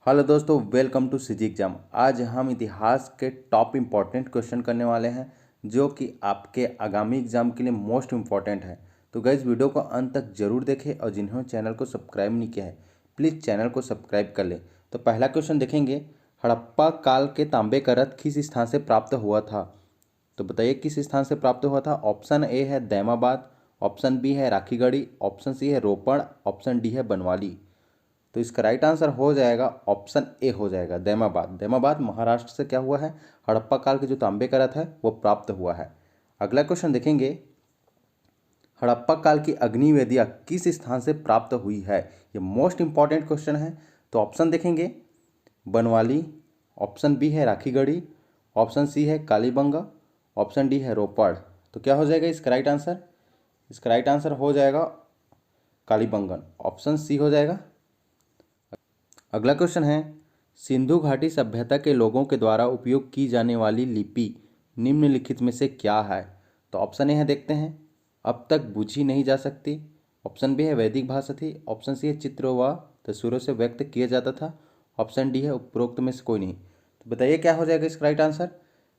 Hello दोस्तों, welcome to CG exam. आज हम इतिहास के टॉप इम्पॉर्टेंट क्वेश्चन करने वाले हैं जो कि आपके आगामी एग्जाम के लिए मोस्ट इम्पॉर्टेंट है। तो गाइस, वीडियो को अंत तक जरूर देखें और जिन्होंने चैनल को सब्सक्राइब नहीं किया है प्लीज़ चैनल को सब्सक्राइब कर लें। तो पहला क्वेश्चन देखेंगे, हड़प्पा काल के तांबे का रथ किस स्थान से प्राप्त हुआ था? तो बताइए किस स्थान से प्राप्त हुआ था। ऑप्शन ए है दैमाबाद, ऑप्शन बी है राखीगढ़ी, ऑप्शन सी है रोपड़, ऑप्शन डी है बनवाली। तो इसका राइट आंसर हो जाएगा ऑप्शन ए हो जाएगा दैमाबाद। दैमाबाद महाराष्ट्र से क्या हुआ है, हड़प्पा काल के जो तांबे का रथ है वो प्राप्त हुआ है। अगला क्वेश्चन देखेंगे, हड़प्पा काल की अग्नि वेदियाँ किस स्थान से प्राप्त हुई है? ये मोस्ट इंपॉर्टेंट क्वेश्चन है। तो ऑप्शन देखेंगे, बनवाली, ऑप्शन बी है राखीगढ़ी, ऑप्शन सी है कालीबंगा, ऑप्शन डी है रोपड़। तो क्या हो जाएगा इसका राइट आंसर? इसका राइट आंसर हो जाएगा कालीबंगन, ऑप्शन सी हो जाएगा। अगला क्वेश्चन है, सिंधु घाटी सभ्यता के लोगों के द्वारा उपयोग की जाने वाली लिपि निम्नलिखित में से क्या है? तो ऑप्शन ए है, देखते हैं, अब तक बूझी नहीं जा सकती, ऑप्शन बी है वैदिक भाषा थी, ऑप्शन सी है चित्र व तस्वीरों से व्यक्त किया जाता था, ऑप्शन डी है उपरोक्त में से कोई नहीं। तो बताइए क्या हो जाएगा इसका राइट आंसर?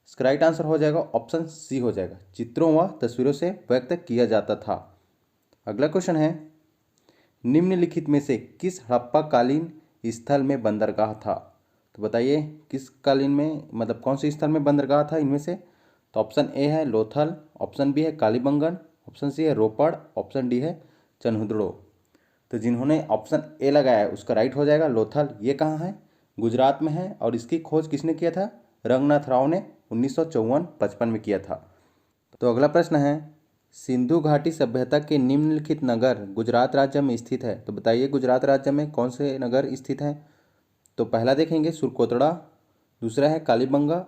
इसका राइट आंसर हो जाएगा ऑप्शन सी हो जाएगा, चित्रों व तस्वीरों से व्यक्त किया जाता था। अगला क्वेश्चन है, निम्नलिखित में से किस हड़प्पा कालीन स्थल में बंदरगाह था? तो बताइए किस कालीन में, मतलब कौन से स्थल में बंदरगाह था इनमें से? तो ऑप्शन ए है लोथल, ऑप्शन बी है कालीबंगन, ऑप्शन सी है रोपड़, ऑप्शन डी है चन्हुदड़ो। तो जिन्होंने ऑप्शन ए लगाया है उसका राइट हो जाएगा लोथल। ये कहाँ है? गुजरात में है। और इसकी खोज किसने किया था? रंगनाथ राव ने 1954-55 में किया था। तो अगला प्रश्न है, सिंधु घाटी सभ्यता के निम्नलिखित नगर गुजरात राज्य में स्थित है। तो बताइए गुजरात राज्य में कौन से नगर स्थित हैं? तो पहला देखेंगे सुरकोतड़ा, दूसरा है कालीबंगा,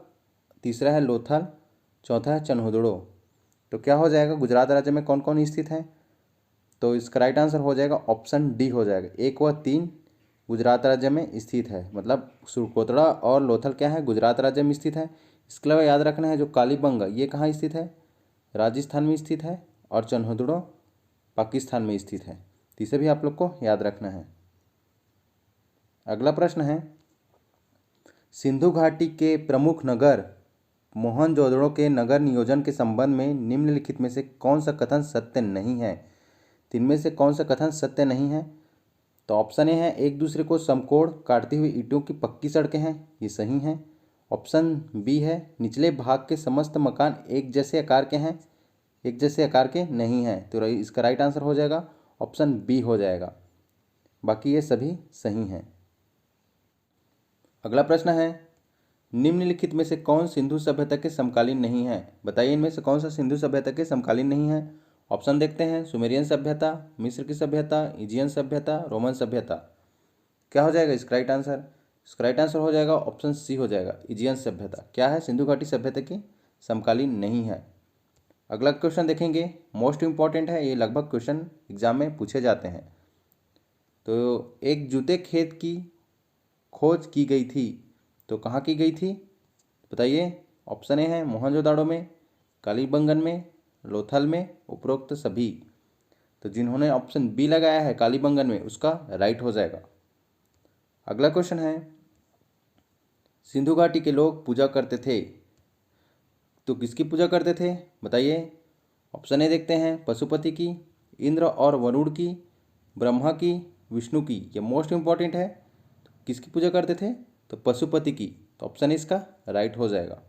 तीसरा है लोथल, चौथा है चन्हुदड़ो। तो क्या हो जाएगा, गुजरात राज्य में कौन कौन स्थित है? तो इसका राइट आंसर हो जाएगा ऑप्शन डी हो जाएगा, 1 व 3 गुजरात राज्य में स्थित है। मतलब सुरकोतड़ा और लोथल क्या है, गुजरात राज्य में स्थित है। इसके अलावा याद रखना है जो कालीबंगा ये कहाँ स्थित है, राजस्थान में स्थित है, और चन्हुदड़ो पाकिस्तान में स्थित है। तो इसे भी आप लोग को याद रखना है। अगला प्रश्न है, सिंधु घाटी के प्रमुख नगर मोहनजोदड़ो के नगर नियोजन के संबंध में निम्नलिखित में से कौन सा कथन सत्य नहीं है? तो इनमें से कौन सा कथन सत्य नहीं है? तो ऑप्शन ए है एक दूसरे को समकोण काटती हुई ईंटों की पक्की सड़कें हैं, ये सही हैं। ऑप्शन बी है निचले भाग के समस्त मकान एक जैसे आकार के हैं, एक जैसे आकार के नहीं हैं। तो इसका राइट आंसर हो जाएगा ऑप्शन बी हो जाएगा, बाकी ये सभी सही हैं। अगला प्रश्न है, निम्नलिखित में से कौन सिंधु सभ्यता के समकालीन नहीं है? बताइए इनमें से कौन सा सिंधु सभ्यता के समकालीन नहीं है। ऑप्शन देखते हैं, सुमेरियन सभ्यता, मिस्र की सभ्यता, इजियन सभ्यता, रोमन सभ्यता। क्या हो जाएगा इसका राइट आंसर? इसका राइट आंसर हो जाएगा ऑप्शन सी हो जाएगा, इजियन सभ्यता क्या है, सिंधु घाटी सभ्यता की समकालीन नहीं है। अगला क्वेश्चन देखेंगे, मोस्ट इंपॉर्टेंट है, ये लगभग क्वेश्चन एग्जाम में पूछे जाते हैं। तो एक जूते खेत की खोज की गई थी, तो कहाँ की गई थी बताइए? ऑप्शन ए है मोहनजोदाड़ो में, कालीबंगन में, लोथल में, उपरोक्त सभी। तो जिन्होंने ऑप्शन बी लगाया है कालीबंगन में उसका राइट हो जाएगा। अगला क्वेश्चन है, सिंधु घाटी के लोग पूजा करते थे, तो किसकी पूजा करते थे बताइए? ऑप्शन ए देखते हैं, पशुपति की, इंद्र और वरुण की, ब्रह्मा की, विष्णु की। ये मोस्ट इंपॉर्टेंट है। तो किसकी पूजा करते थे? तो पशुपति की। तो ऑप्शन इसका राइट हो जाएगा।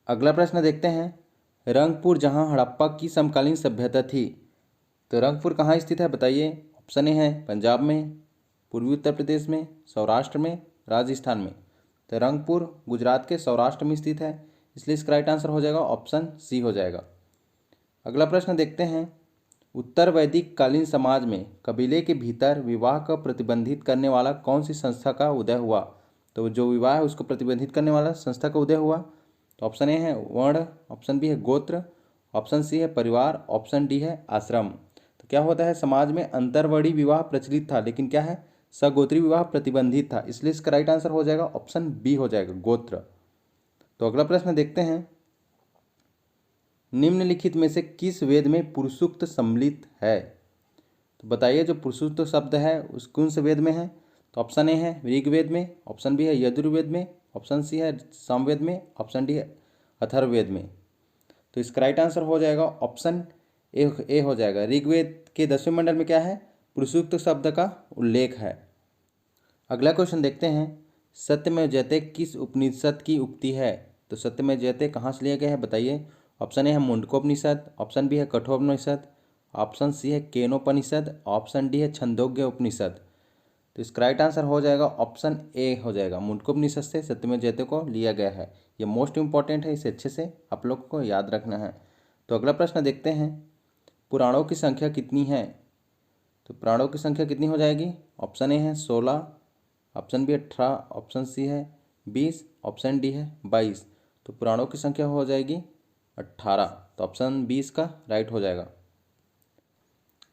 अगला प्रश्न देखते हैं, रंगपुर जहां हड़प्पा की समकालीन सभ्यता थी, तो रंगपुर कहाँ स्थित है बताइए? ऑप्शन ए है पंजाब में, पूर्वी उत्तर प्रदेश में, सौराष्ट्र में, राजस्थान में। तो रंगपुर गुजरात के सौराष्ट्र में स्थित है, इसलिए इसका राइट आंसर हो जाएगा ऑप्शन सी हो जाएगा। अगला प्रश्न देखते हैं, उत्तर वैदिक कालीन समाज में कबीले के भीतर विवाह को प्रतिबंधित करने वाला कौन सी संस्था का उदय हुआ? तो जो विवाह है उसको प्रतिबंधित करने वाला संस्था का उदय हुआ। तो ऑप्शन ए है वर्ण, ऑप्शन बी है गोत्र, ऑप्शन सी है परिवार, ऑप्शन डी है आश्रम। तो क्या होता है, समाज में अंतर्वर्णीय विवाह प्रचलित था लेकिन क्या है, सगोत्री विवाह प्रतिबंधित था, इसलिए इसका राइट आंसर हो जाएगा ऑप्शन बी हो जाएगा, गोत्र। तो अगला प्रश्न देखते हैं, निम्नलिखित में से किस वेद में पुरुषोक्त सम्मिलित है? तो बताइए जो पुरुषोक्त शब्द है उस कौन से वेद में है? तो ऑप्शन ए है ऋग्वेद में, ऑप्शन बी है यजुर्वेद में, ऑप्शन सी है सामवेद में, ऑप्शन डी है अथर्ववेद में। तो इसका राइट आंसर हो जाएगा ऑप्शन ए हो जाएगा। ऋग्वेद के 10वें मंडल में क्या है, पुरुषोक्त शब्द का उल्लेख है। अगला क्वेश्चन देखते हैं, सत्यमेव जयते किस उपनिषद की उक्ति है। तो सत्यमेव जयते कहाँ से लिया गया है बताइए। ऑप्शन ए है मुंडकोपनिषद, ऑप्शन बी है कठोपनिषद, ऑप्शन सी है केनोपनिषद, ऑप्शन डी है छंदोग्य उपनिषद। तो इसका राइट आंसर हो जाएगा ऑप्शन ए हो जाएगा, मुंडकोपनिषद से सत्यमेव जयते को लिया गया है। ये मोस्ट इंपॉर्टेंट है, इसे अच्छे से आप लोग को याद रखना है। तो अगला प्रश्न देखते हैं, पुराणों की संख्या कितनी है। तो पुराणों की संख्या कितनी हो जाएगी। ऑप्शन ए है 16, ऑप्शन बी 18, ऑप्शन सी है 20, ऑप्शन डी है 22। तो पुराणों की संख्या हो जाएगी 18। तो ऑप्शन 20 का राइट हो जाएगा।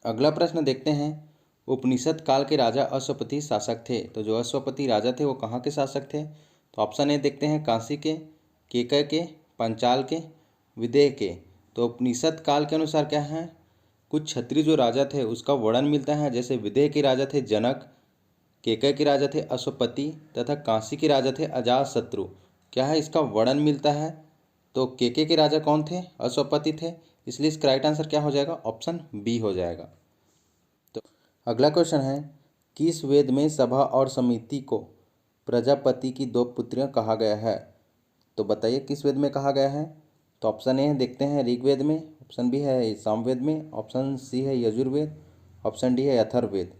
अगला प्रश्न देखते हैं, उपनिषद काल के राजा अश्वपति शासक थे। तो जो अश्वपति राजा थे वो कहाँ के शासक थे। तो ऑप्शन ए देखते हैं काशी के, केकय के, पंचाल के, विदेह के। तो उपनिषद काल के अनुसार क्या है, कुछ क्षत्रिय जो राजा थे उसका वर्णन मिलता है। जैसे विदेह के राजा थे जनक, केकय के राजा थे अश्वपति तथा काशी के राजा थे अजातशत्रु। क्या है, इसका वर्णन मिलता है। तो केकय के राजा कौन थे, अश्वपति थे, इसलिए इसका राइट आंसर क्या हो जाएगा, ऑप्शन बी हो जाएगा। तो अगला क्वेश्चन है, किस वेद में सभा और समिति को प्रजापति की 2 पुत्रियां कहा गया है। तो बताइए किस वेद में कहा गया है। तो ऑप्शन ए देखते हैं ऋग्वेद में, ऑप्शन बी है सामवेद में, ऑप्शन सी है यजुर्वेद, ऑप्शन डी है अथर्ववेद।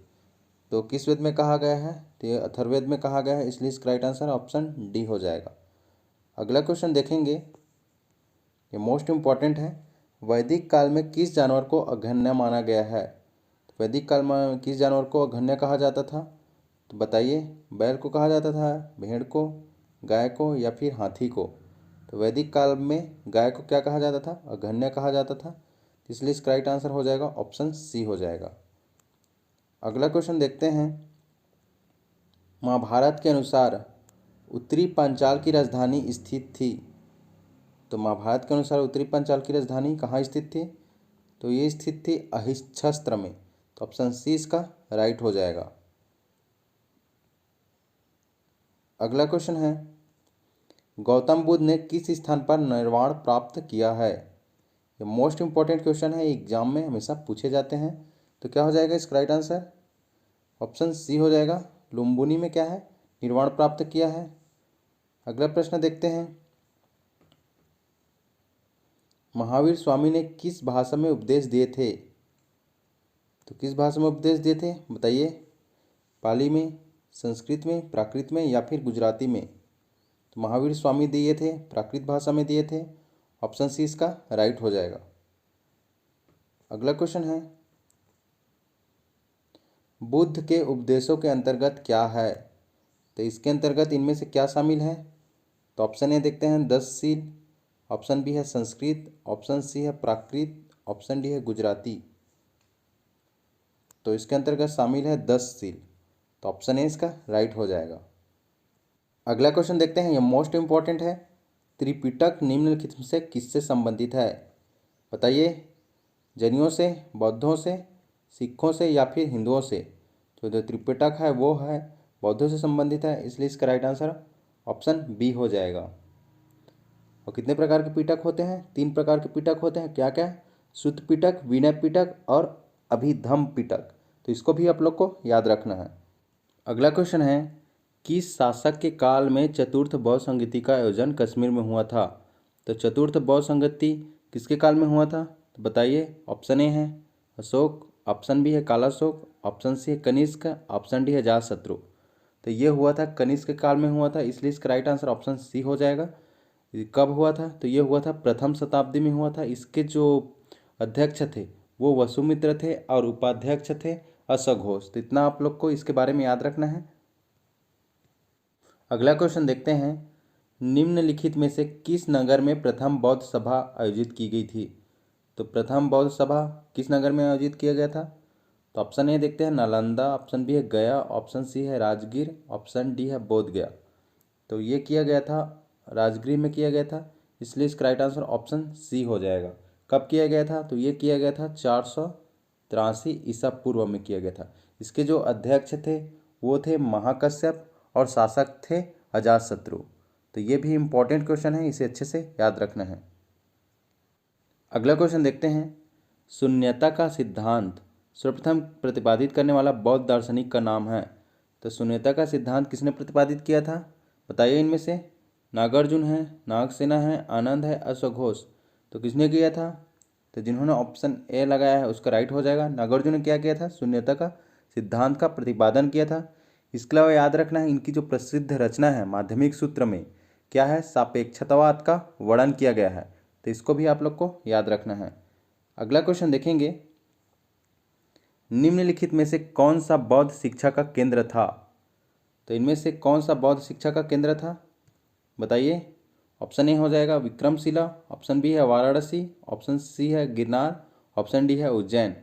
तो किस वेद में कहा गया है, तो ये अथर्ववेद में कहा गया है, इसलिए इसका राइट आंसर ऑप्शन डी हो जाएगा। अगला क्वेश्चन देखेंगे, ये मोस्ट इम्पॉर्टेंट है, वैदिक काल में किस जानवर को अघन्य माना गया है। तो वैदिक काल में किस जानवर को अघन्य कहा जाता था। तो बताइए, बैल को कहा जाता था, भेड़ को, गाय को या फिर हाथी को। तो वैदिक काल में गाय को क्या कहा जाता था, अघन्य कहा जाता था, इसलिए इसका राइट आंसर हो जाएगा ऑप्शन सी हो जाएगा। अगला क्वेश्चन देखते हैं, महाभारत के अनुसार उत्तरी पांचाल की राजधानी स्थित थी। तो महाभारत के अनुसार उत्तरी पांचाल की राजधानी कहाँ स्थित थी। तो ये स्थित थी अहिच्छत्र में। तो ऑप्शन सी इसका राइट हो जाएगा। अगला क्वेश्चन है, गौतम बुद्ध ने किस स्थान पर निर्वाण प्राप्त किया है। ये मोस्ट इंपॉर्टेंट क्वेश्चन है, एग्जाम में हमेशा पूछे जाते हैं। तो क्या हो जाएगा इसका राइट आंसर, ऑप्शन सी हो जाएगा, लुम्बिनी में क्या है, निर्वाण प्राप्त किया है। अगला प्रश्न देखते हैं, महावीर स्वामी ने किस भाषा में उपदेश दिए थे। तो किस भाषा में उपदेश दिए थे बताइए, पाली में, संस्कृत में, प्राकृत में या फिर गुजराती में। तो महावीर स्वामी दिए थे प्राकृत भाषा में दिए थे, ऑप्शन सी इसका राइट हो जाएगा। अगला क्वेश्चन है, बुद्ध के उपदेशों के अंतर्गत क्या है। तो इसके अंतर्गत इनमें से क्या शामिल है। तो ऑप्शन ए देखते हैं 10 सील, ऑप्शन बी है संस्कृत, ऑप्शन सी है प्राकृत, ऑप्शन डी है गुजराती। तो इसके अंतर्गत शामिल है 10 सील। तो ऑप्शन ए इसका राइट हो जाएगा। अगला क्वेश्चन देखते हैं, यह मोस्ट इंपॉर्टेंट है, त्रिपिटक निम्नलिखित में से किससे संबंधित है। बताइए, जैनियों से, बौद्धों से, सिखों से या फिर हिंदुओं से। तो जो त्रिपिटक है वो है बौद्धों से संबंधित है, इसलिए इसका राइट आंसर ऑप्शन बी हो जाएगा। और कितने प्रकार के पिटक होते हैं, 3 प्रकार के पिटक होते हैं, क्या क्या, शुद्ध पिटक, विनय पिटक और अभिधम पिटक। तो इसको भी आप लोग को याद रखना है। अगला क्वेश्चन है, किस शासक के काल में चतुर्थ बौद्ध संगति का आयोजन कश्मीर में हुआ था। तो चतुर्थ बौद्ध संगति किसके काल में हुआ था। तो बताइए, ऑप्शन ए है अशोक, ऑप्शन बी है कालाशोक, ऑप्शन सी है कनिष्क, ऑप्शन डी है अजातशत्रु। तो ये हुआ था कनिष्क के काल में हुआ था, इसलिए इसका राइट आंसर ऑप्शन सी हो जाएगा। कब हुआ था, तो ये हुआ था प्रथम शताब्दी में हुआ था। इसके जो अध्यक्ष थे वो वसुमित्र थे और उपाध्यक्ष थे अश्वघोष। तो इतना आप लोग को इसके बारे में याद रखना है। अगला क्वेश्चन देखते हैं, निम्नलिखित में से किस नगर में प्रथम बौद्ध सभा आयोजित की गई थी। तो प्रथम बौद्ध सभा किस नगर में आयोजित किया गया था। तो ऑप्शन ए देखते हैं नालंदा, ऑप्शन बी है गया, ऑप्शन सी है राजगीर, ऑप्शन डी है बोध गया। तो ये किया गया था राजगीर में किया गया था, इसलिए इसका राइट आंसर ऑप्शन सी हो जाएगा। कब किया गया था, तो ये किया गया था 483 ईसा पूर्व में किया गया था। इसके जो अध्यक्ष थे वो थे महाकश्यप और शासक थे अजातशत्रु। तो ये भी इम्पोर्टेंट क्वेश्चन है, इसे अच्छे से याद रखना है। अगला क्वेश्चन देखते हैं। शून्यता का सिद्धांत सर्वप्रथम प्रतिपादित करने वाला बौद्ध दार्शनिक का नाम है। तो शून्यता का सिद्धांत किसने प्रतिपादित किया था, बताइए इनमें से। नागार्जुन है, नागसेना है, आनंद है, अश्वघोष। तो किसने किया था, तो जिन्होंने ऑप्शन ए लगाया है उसका राइट हो जाएगा। नागार्जुन ने क्या किया था, शून्यता का सिद्धांत का प्रतिपादन किया था। इसके अलावा याद रखना है इनकी जो प्रसिद्ध रचना है माध्यमिक सूत्र में क्या है, सापेक्षतावाद का वर्णन किया गया है। तो इसको भी आप लोग को याद रखना है। अगला क्वेश्चन देखेंगे। निम्नलिखित में से कौन सा बौद्ध शिक्षा का केंद्र था। तो इनमें से कौन सा बौद्ध शिक्षा का केंद्र था, बताइए। ऑप्शन ए हो जाएगा विक्रमशिला, ऑप्शन बी है वाराणसी, ऑप्शन सी है गिरनार, ऑप्शन डी है उज्जैन।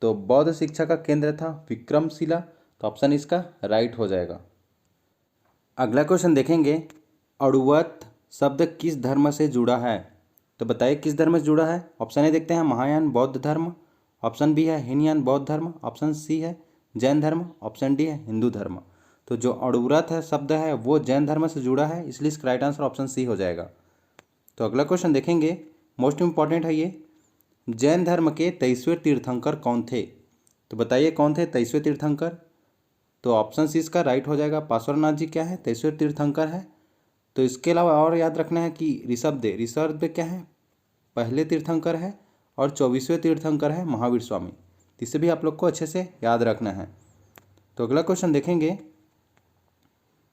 तो बौद्ध शिक्षा का केंद्र था विक्रमशिला, तो ऑप्शन इसका राइट हो जाएगा। अगला क्वेश्चन देखेंगे। अड़ुवत शब्द किस धर्म से जुड़ा है, तो बताइए किस धर्म से जुड़ा है। ऑप्शन ए देखते हैं महायान बौद्ध धर्म, ऑप्शन बी है हीनयान बौद्ध धर्म, ऑप्शन सी है जैन धर्म, ऑप्शन डी है हिंदू धर्म। तो जो अड़ुव्रत है शब्द है वो जैन धर्म से जुड़ा है, इसलिए इसका राइट आंसर ऑप्शन सी हो जाएगा। तो अगला क्वेश्चन देखेंगे, मोस्ट इंपॉर्टेंट है ये। जैन धर्म के 23वें तीर्थंकर कौन थे, तो बताइए कौन थे 23वें तीर्थंकर। तो ऑप्शन सी इसका राइट हो जाएगा। पार्श्वनाथ जी क्या है 23वें तीर्थंकर है। तो इसके अलावा और याद रखना है कि ऋषभदेव क्या है पहले तीर्थंकर है, और 24वें तीर्थंकर है महावीर स्वामी। इसे भी आप लोग को अच्छे से याद रखना है। तो अगला क्वेश्चन देखेंगे।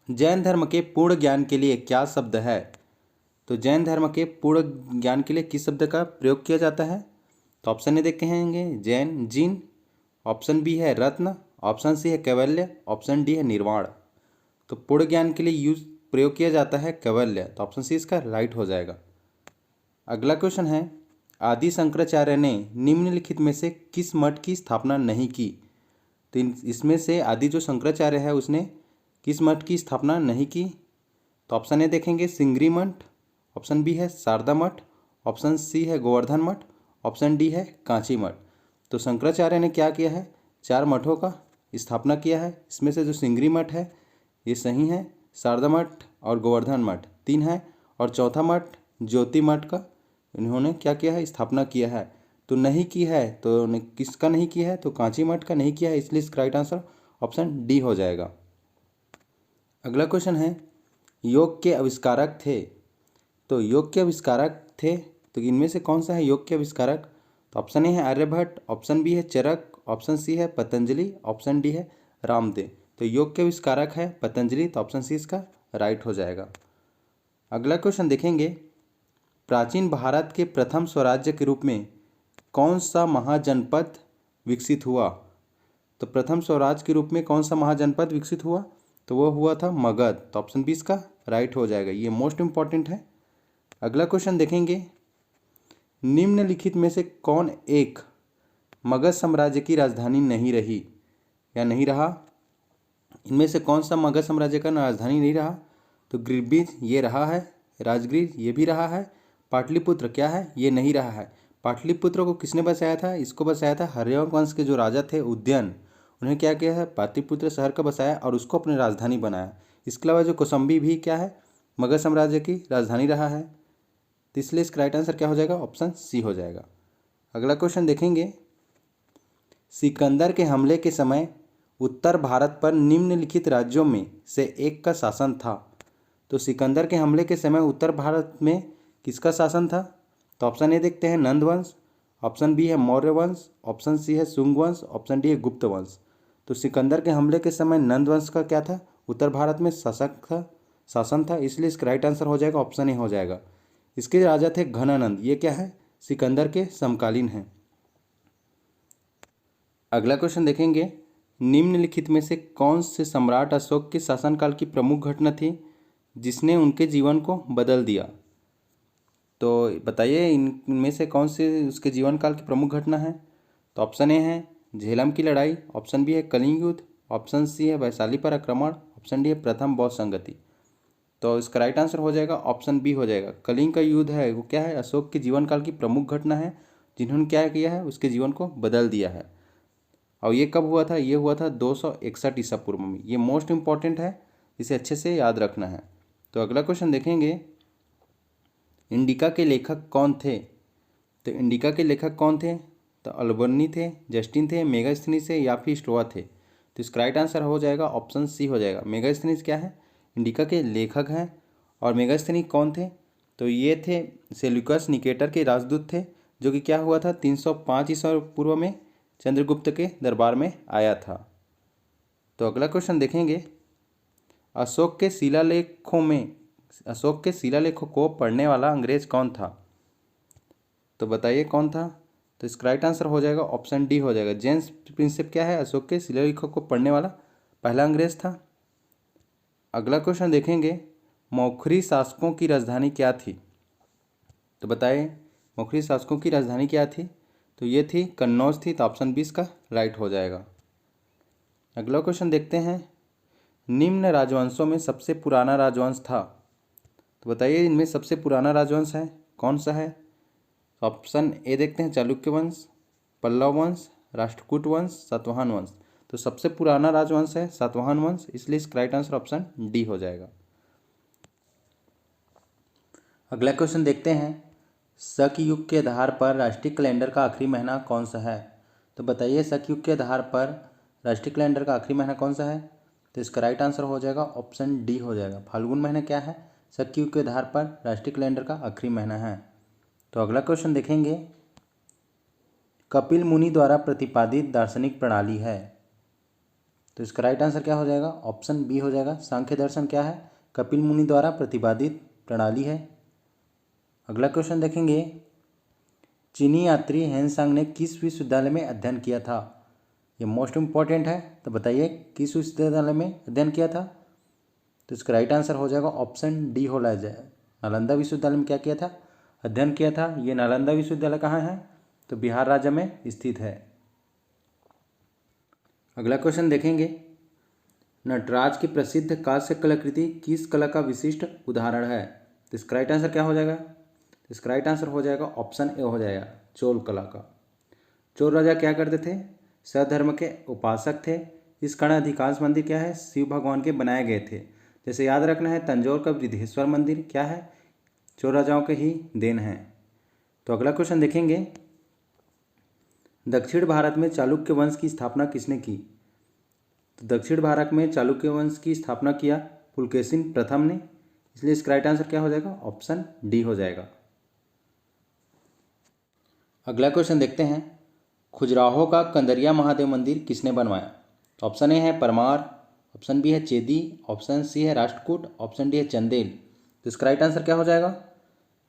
जैन धर्म के पूर्ण ज्ञान के लिए क्या शब्द है, तो जैन धर्म के पूर्ण ज्ञान के लिए किस शब्द का प्रयोग किया जाता है। तो ऑप्शन ए देखेंगे जैन जीन, ऑप्शन बी है रत्न, ऑप्शन सी है कैवल्य, ऑप्शन डी है निर्वाण। तो पूर्ण ज्ञान के लिए प्रयोग किया जाता है कैवल्य, तो ऑप्शन सी इसका राइट हो जाएगा। अगला क्वेश्चन है। आदि शंकराचार्य ने निम्नलिखित में से किस मठ की स्थापना नहीं की। तो इसमें से आदि जो शंकराचार्य है उसने किस मठ की स्थापना नहीं की। तो ऑप्शन ए देखेंगे सिंगरी मठ, ऑप्शन बी है शारदा मठ, ऑप्शन सी है गोवर्धन मठ, ऑप्शन डी है कांची मठ। तो शंकराचार्य ने क्या किया है, 4 मठों का स्थापना किया है। इसमें से जो सिंगरी मठ है ये सही है, शारदा मठ और गोवर्धन मठ 3 है, और चौथा मठ ज्योति मठ का इन्होंने क्या किया है, स्थापना किया है। तो नहीं की है, तो किसका नहीं किया है, तो कांची मठ का नहीं किया है, इसलिए इसका राइट आंसर ऑप्शन डी हो जाएगा। अगला क्वेश्चन है। योग के आविष्कारक थे, तो योग के आविष्कारक थे तो इनमें से कौन सा है योग के आविष्कारक। तो ऑप्शन ए है आर्यभट्ट, ऑप्शन बी है चरक, ऑप्शन सी है पतंजलि, ऑप्शन डी है रामदेव। तो योग के आविष्कारक है पतंजलि, तो ऑप्शन सी इसका राइट हो जाएगा। अगला क्वेश्चन देखेंगे। प्राचीन भारत के प्रथम स्वराज्य के रूप में कौन सा महाजनपद विकसित हुआ। तो प्रथम स्वराज के रूप में कौन सा महाजनपद विकसित हुआ, तो वो हुआ था मगध। तो ऑप्शन बी इसका राइट हो जाएगा, ये मोस्ट इंपॉर्टेंट है। अगला क्वेश्चन देखेंगे। निम्नलिखित में से कौन एक मगध साम्राज्य की राजधानी नहीं रही या नहीं रहा। इनमें से कौन सा मगध साम्राज्य का राजधानी नहीं रहा, तो गिरबीज ये रहा है, राजगीर ये भी रहा है, पाटलिपुत्र क्या है ये नहीं रहा है। पाटलिपुत्र को किसने बसाया था, इसको बसाया था हर्यवंश वंश के जो राजा थे उदयन, उन्हें क्या किया है पाटलिपुत्र शहर का बसाया और उसको अपनी राजधानी बनाया। इसके अलावा जो कौशंबी भी क्या है मगध साम्राज्य की राजधानी रहा है। तो इसलिए इसका राइट आंसर क्या हो जाएगा, ऑप्शन सी हो जाएगा। अगला क्वेश्चन देखेंगे। सिकंदर के हमले के समय उत्तर भारत पर निम्नलिखित राज्यों में से एक का शासन था। तो सिकंदर के हमले के समय उत्तर भारत में किसका शासन था। तो ऑप्शन ए देखते हैं नंद वंश, ऑप्शन बी है मौर्य वंश, ऑप्शन सी है शुंग वंश, ऑप्शन डी है गुप्त वंश। तो सिकंदर के हमले के समय नंद वंश का क्या था, उत्तर भारत में शासन था, इसलिए इसका राइट आंसर हो जाएगा ऑप्शन ए हो जाएगा। इसके राजा थे घनानंद, ये क्या है सिकंदर के समकालीन हैं। अगला क्वेश्चन देखेंगे। निम्नलिखित में से कौन से सम्राट अशोक के शासनकाल की प्रमुख घटना थी जिसने उनके जीवन को बदल दिया। तो बताइए इनमें से कौन से उसके जीवन काल की प्रमुख घटना है। तो ऑप्शन ए है झेलम की लड़ाई, ऑप्शन बी है कलिंग युद्ध, ऑप्शन सी है वैशाली पर आक्रमण, ऑप्शन डी है प्रथम बौद्ध संगति। तो इसका राइट आंसर हो जाएगा ऑप्शन बी हो जाएगा। कलिंग का युद्ध है वो क्या है अशोक के जीवन काल की प्रमुख घटना है जिन्होंने क्या किया है उसके जीवन को बदल दिया है। और ये कब हुआ था? ये हुआ था 261 ईसा पूर्व में। ये मोस्ट इम्पॉर्टेंट है, इसे अच्छे से याद रखना है। तो अगला क्वेश्चन देखेंगे, इंडिका के लेखक कौन थे? तो इंडिका के लेखक कौन थे? तो अल्बर्नी थे, जस्टिन थे, मेगास्थनीज थे या फिर स्टोआ थे? तो इसका राइट आंसर हो जाएगा ऑप्शन सी हो जाएगा। मेगास्थनीज क्या है? इंडिका के लेखक हैं। और मेगास्थनीज कौन थे? तो ये थे सेल्यूकस निकेटर के राजदूत थे, जो कि क्या हुआ था 305 ईसा पूर्व में चंद्रगुप्त के दरबार में आया था। तो अगला क्वेश्चन देखेंगे, अशोक के शिलालेखों को पढ़ने वाला अंग्रेज कौन था? तो बताइए कौन था? तो इसका राइट आंसर हो जाएगा ऑप्शन डी हो जाएगा। जेम्स प्रिंसेप क्या है? अशोक के शिलालेखों को पढ़ने वाला पहला अंग्रेज था। अगला क्वेश्चन देखेंगे, मौखरी शासकों की राजधानी क्या थी? तो बताइए मौखरी शासकों की राजधानी क्या थी? तो ये थी कन्नौज थी। तो ऑप्शन 20 का राइट हो जाएगा। अगला क्वेश्चन देखते हैं, निम्न राजवंशों में सबसे पुराना राजवंश था? तो बताइए इनमें सबसे पुराना राजवंश है कौन सा है? ऑप्शन ए देखते हैं, चालुक्य वंश, पल्लव वंश, राष्ट्रकूट वंश, सातवाहन वंश। तो सबसे पुराना राजवंश है सातवाहन वंश, इसलिए इसका राइट आंसर ऑप्शन डी हो जाएगा। अगला क्वेश्चन देखते हैं, शक युग के आधार पर राष्ट्रीय कैलेंडर का आखिरी महीना कौन सा है? तो बताइए शक युग के आधार पर राष्ट्रीय कैलेंडर का आखिरी महीना कौन सा है? तो इसका राइट आंसर हो जाएगा ऑप्शन डी हो जाएगा। फाल्गुन महीना क्या है? शक युग के आधार पर राष्ट्रीय कैलेंडर का आखिरी महीना है। तो अगला क्वेश्चन देखेंगे, कपिल मुनि द्वारा प्रतिपादित दार्शनिक प्रणाली है? तो इसका राइट आंसर क्या हो जाएगा? ऑप्शन बी हो जाएगा। सांख्य दर्शन क्या है? कपिल मुनि द्वारा प्रतिपादित प्रणाली है। अगला क्वेश्चन देखेंगे, चीनी यात्री हेनसांग ने किस विश्वविद्यालय में अध्ययन किया था? ये मोस्ट इम्पॉर्टेंट है। तो बताइए किस विश्वविद्यालय में अध्ययन किया था? तो इसका राइट आंसर हो जाएगा ऑप्शन डी हो जाएगा। नालंदा विश्वविद्यालय में क्या किया था? अध्ययन किया था। ये नालंदा विश्वविद्यालय कहाँ है? तो बिहार राज्य में स्थित है। अगला क्वेश्चन देखेंगे, नटराज की प्रसिद्ध कांस्य कलाकृति किस कला का विशिष्ट उदाहरण है? तो इसका राइट आंसर क्या हो जाएगा? तो इसका राइट आंसर हो जाएगा ऑप्शन ए हो जाएगा, चोल कला का। चोल राजा क्या करते थे? सधर्म के उपासक थे। इस कारण अधिकांश मंदिर क्या है? शिव भगवान के बनाए गए थे। जैसे याद रखना है, तंजौर का बृहदेश्वर मंदिर क्या है? चोल राजाओं के ही देन है। तो अगला क्वेश्चन देखेंगे, दक्षिण भारत में चालुक्य वंश की स्थापना किसने की? तो दक्षिण भारत में चालुक्य वंश की स्थापना किया पुलकेशिन प्रथम ने, इसलिए इसका राइट आंसर क्या हो जाएगा? ऑप्शन डी हो जाएगा। अगला क्वेश्चन देखते हैं, खजुराहो का कंदरिया महादेव मंदिर किसने बनवाया? ऑप्शन ए है परमार, ऑप्शन बी है चेदी, ऑप्शन सी है राष्ट्रकूट, ऑप्शन डी है चंदेल। तो इसका राइट आंसर क्या हो जाएगा?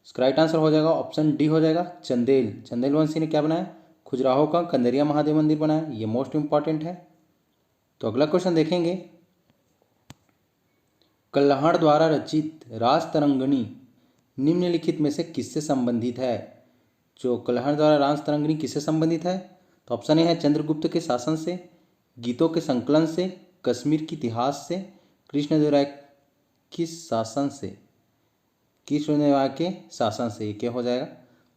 इसका राइट आंसर हो जाएगा ऑप्शन डी हो जाएगा, चंदेल। चंदेल वंशी ने क्या बनाया? खजुराहो का कंदरिया महादेव मंदिर बनाया। ये मोस्ट इंपॉर्टेंट है। तो अगला क्वेश्चन देखेंगे, कल्हड़ द्वारा रचित राजतरंगिणी निम्नलिखित में से किससे संबंधित है? जो कल्हड़ द्वारा राजतरंगिणी किससे संबंधित है? तो ऑप्शन ए है चंद्रगुप्त के शासन से, गीतों के संकलन से, कश्मीर के इतिहास से, कृष्णदेवराय के शासन से। कृष्णदेवराय के शासन से क्या हो जाएगा?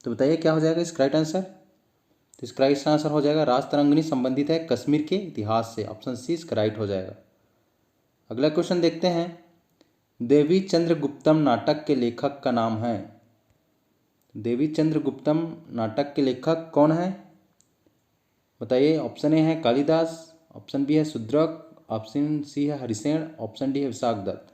तो बताइए क्या हो जाएगा इसका राइट आंसर? तो इसका राइट आंसर हो जाएगा राजतरंगिणी संबंधित है कश्मीर के इतिहास से। ऑप्शन सी इसका राइट हो जाएगा। अगला क्वेश्चन देखते हैं, देवी चंद्रगुप्तम नाटक के लेखक का नाम है? देवी चंद्रगुप्तम नाटक के लेखक कौन है? बताइए। ऑप्शन ए है कालिदास, ऑप्शन बी है शूद्रक, ऑप्शन सी है हरिसेन, ऑप्शन डी है विशाखदत्त।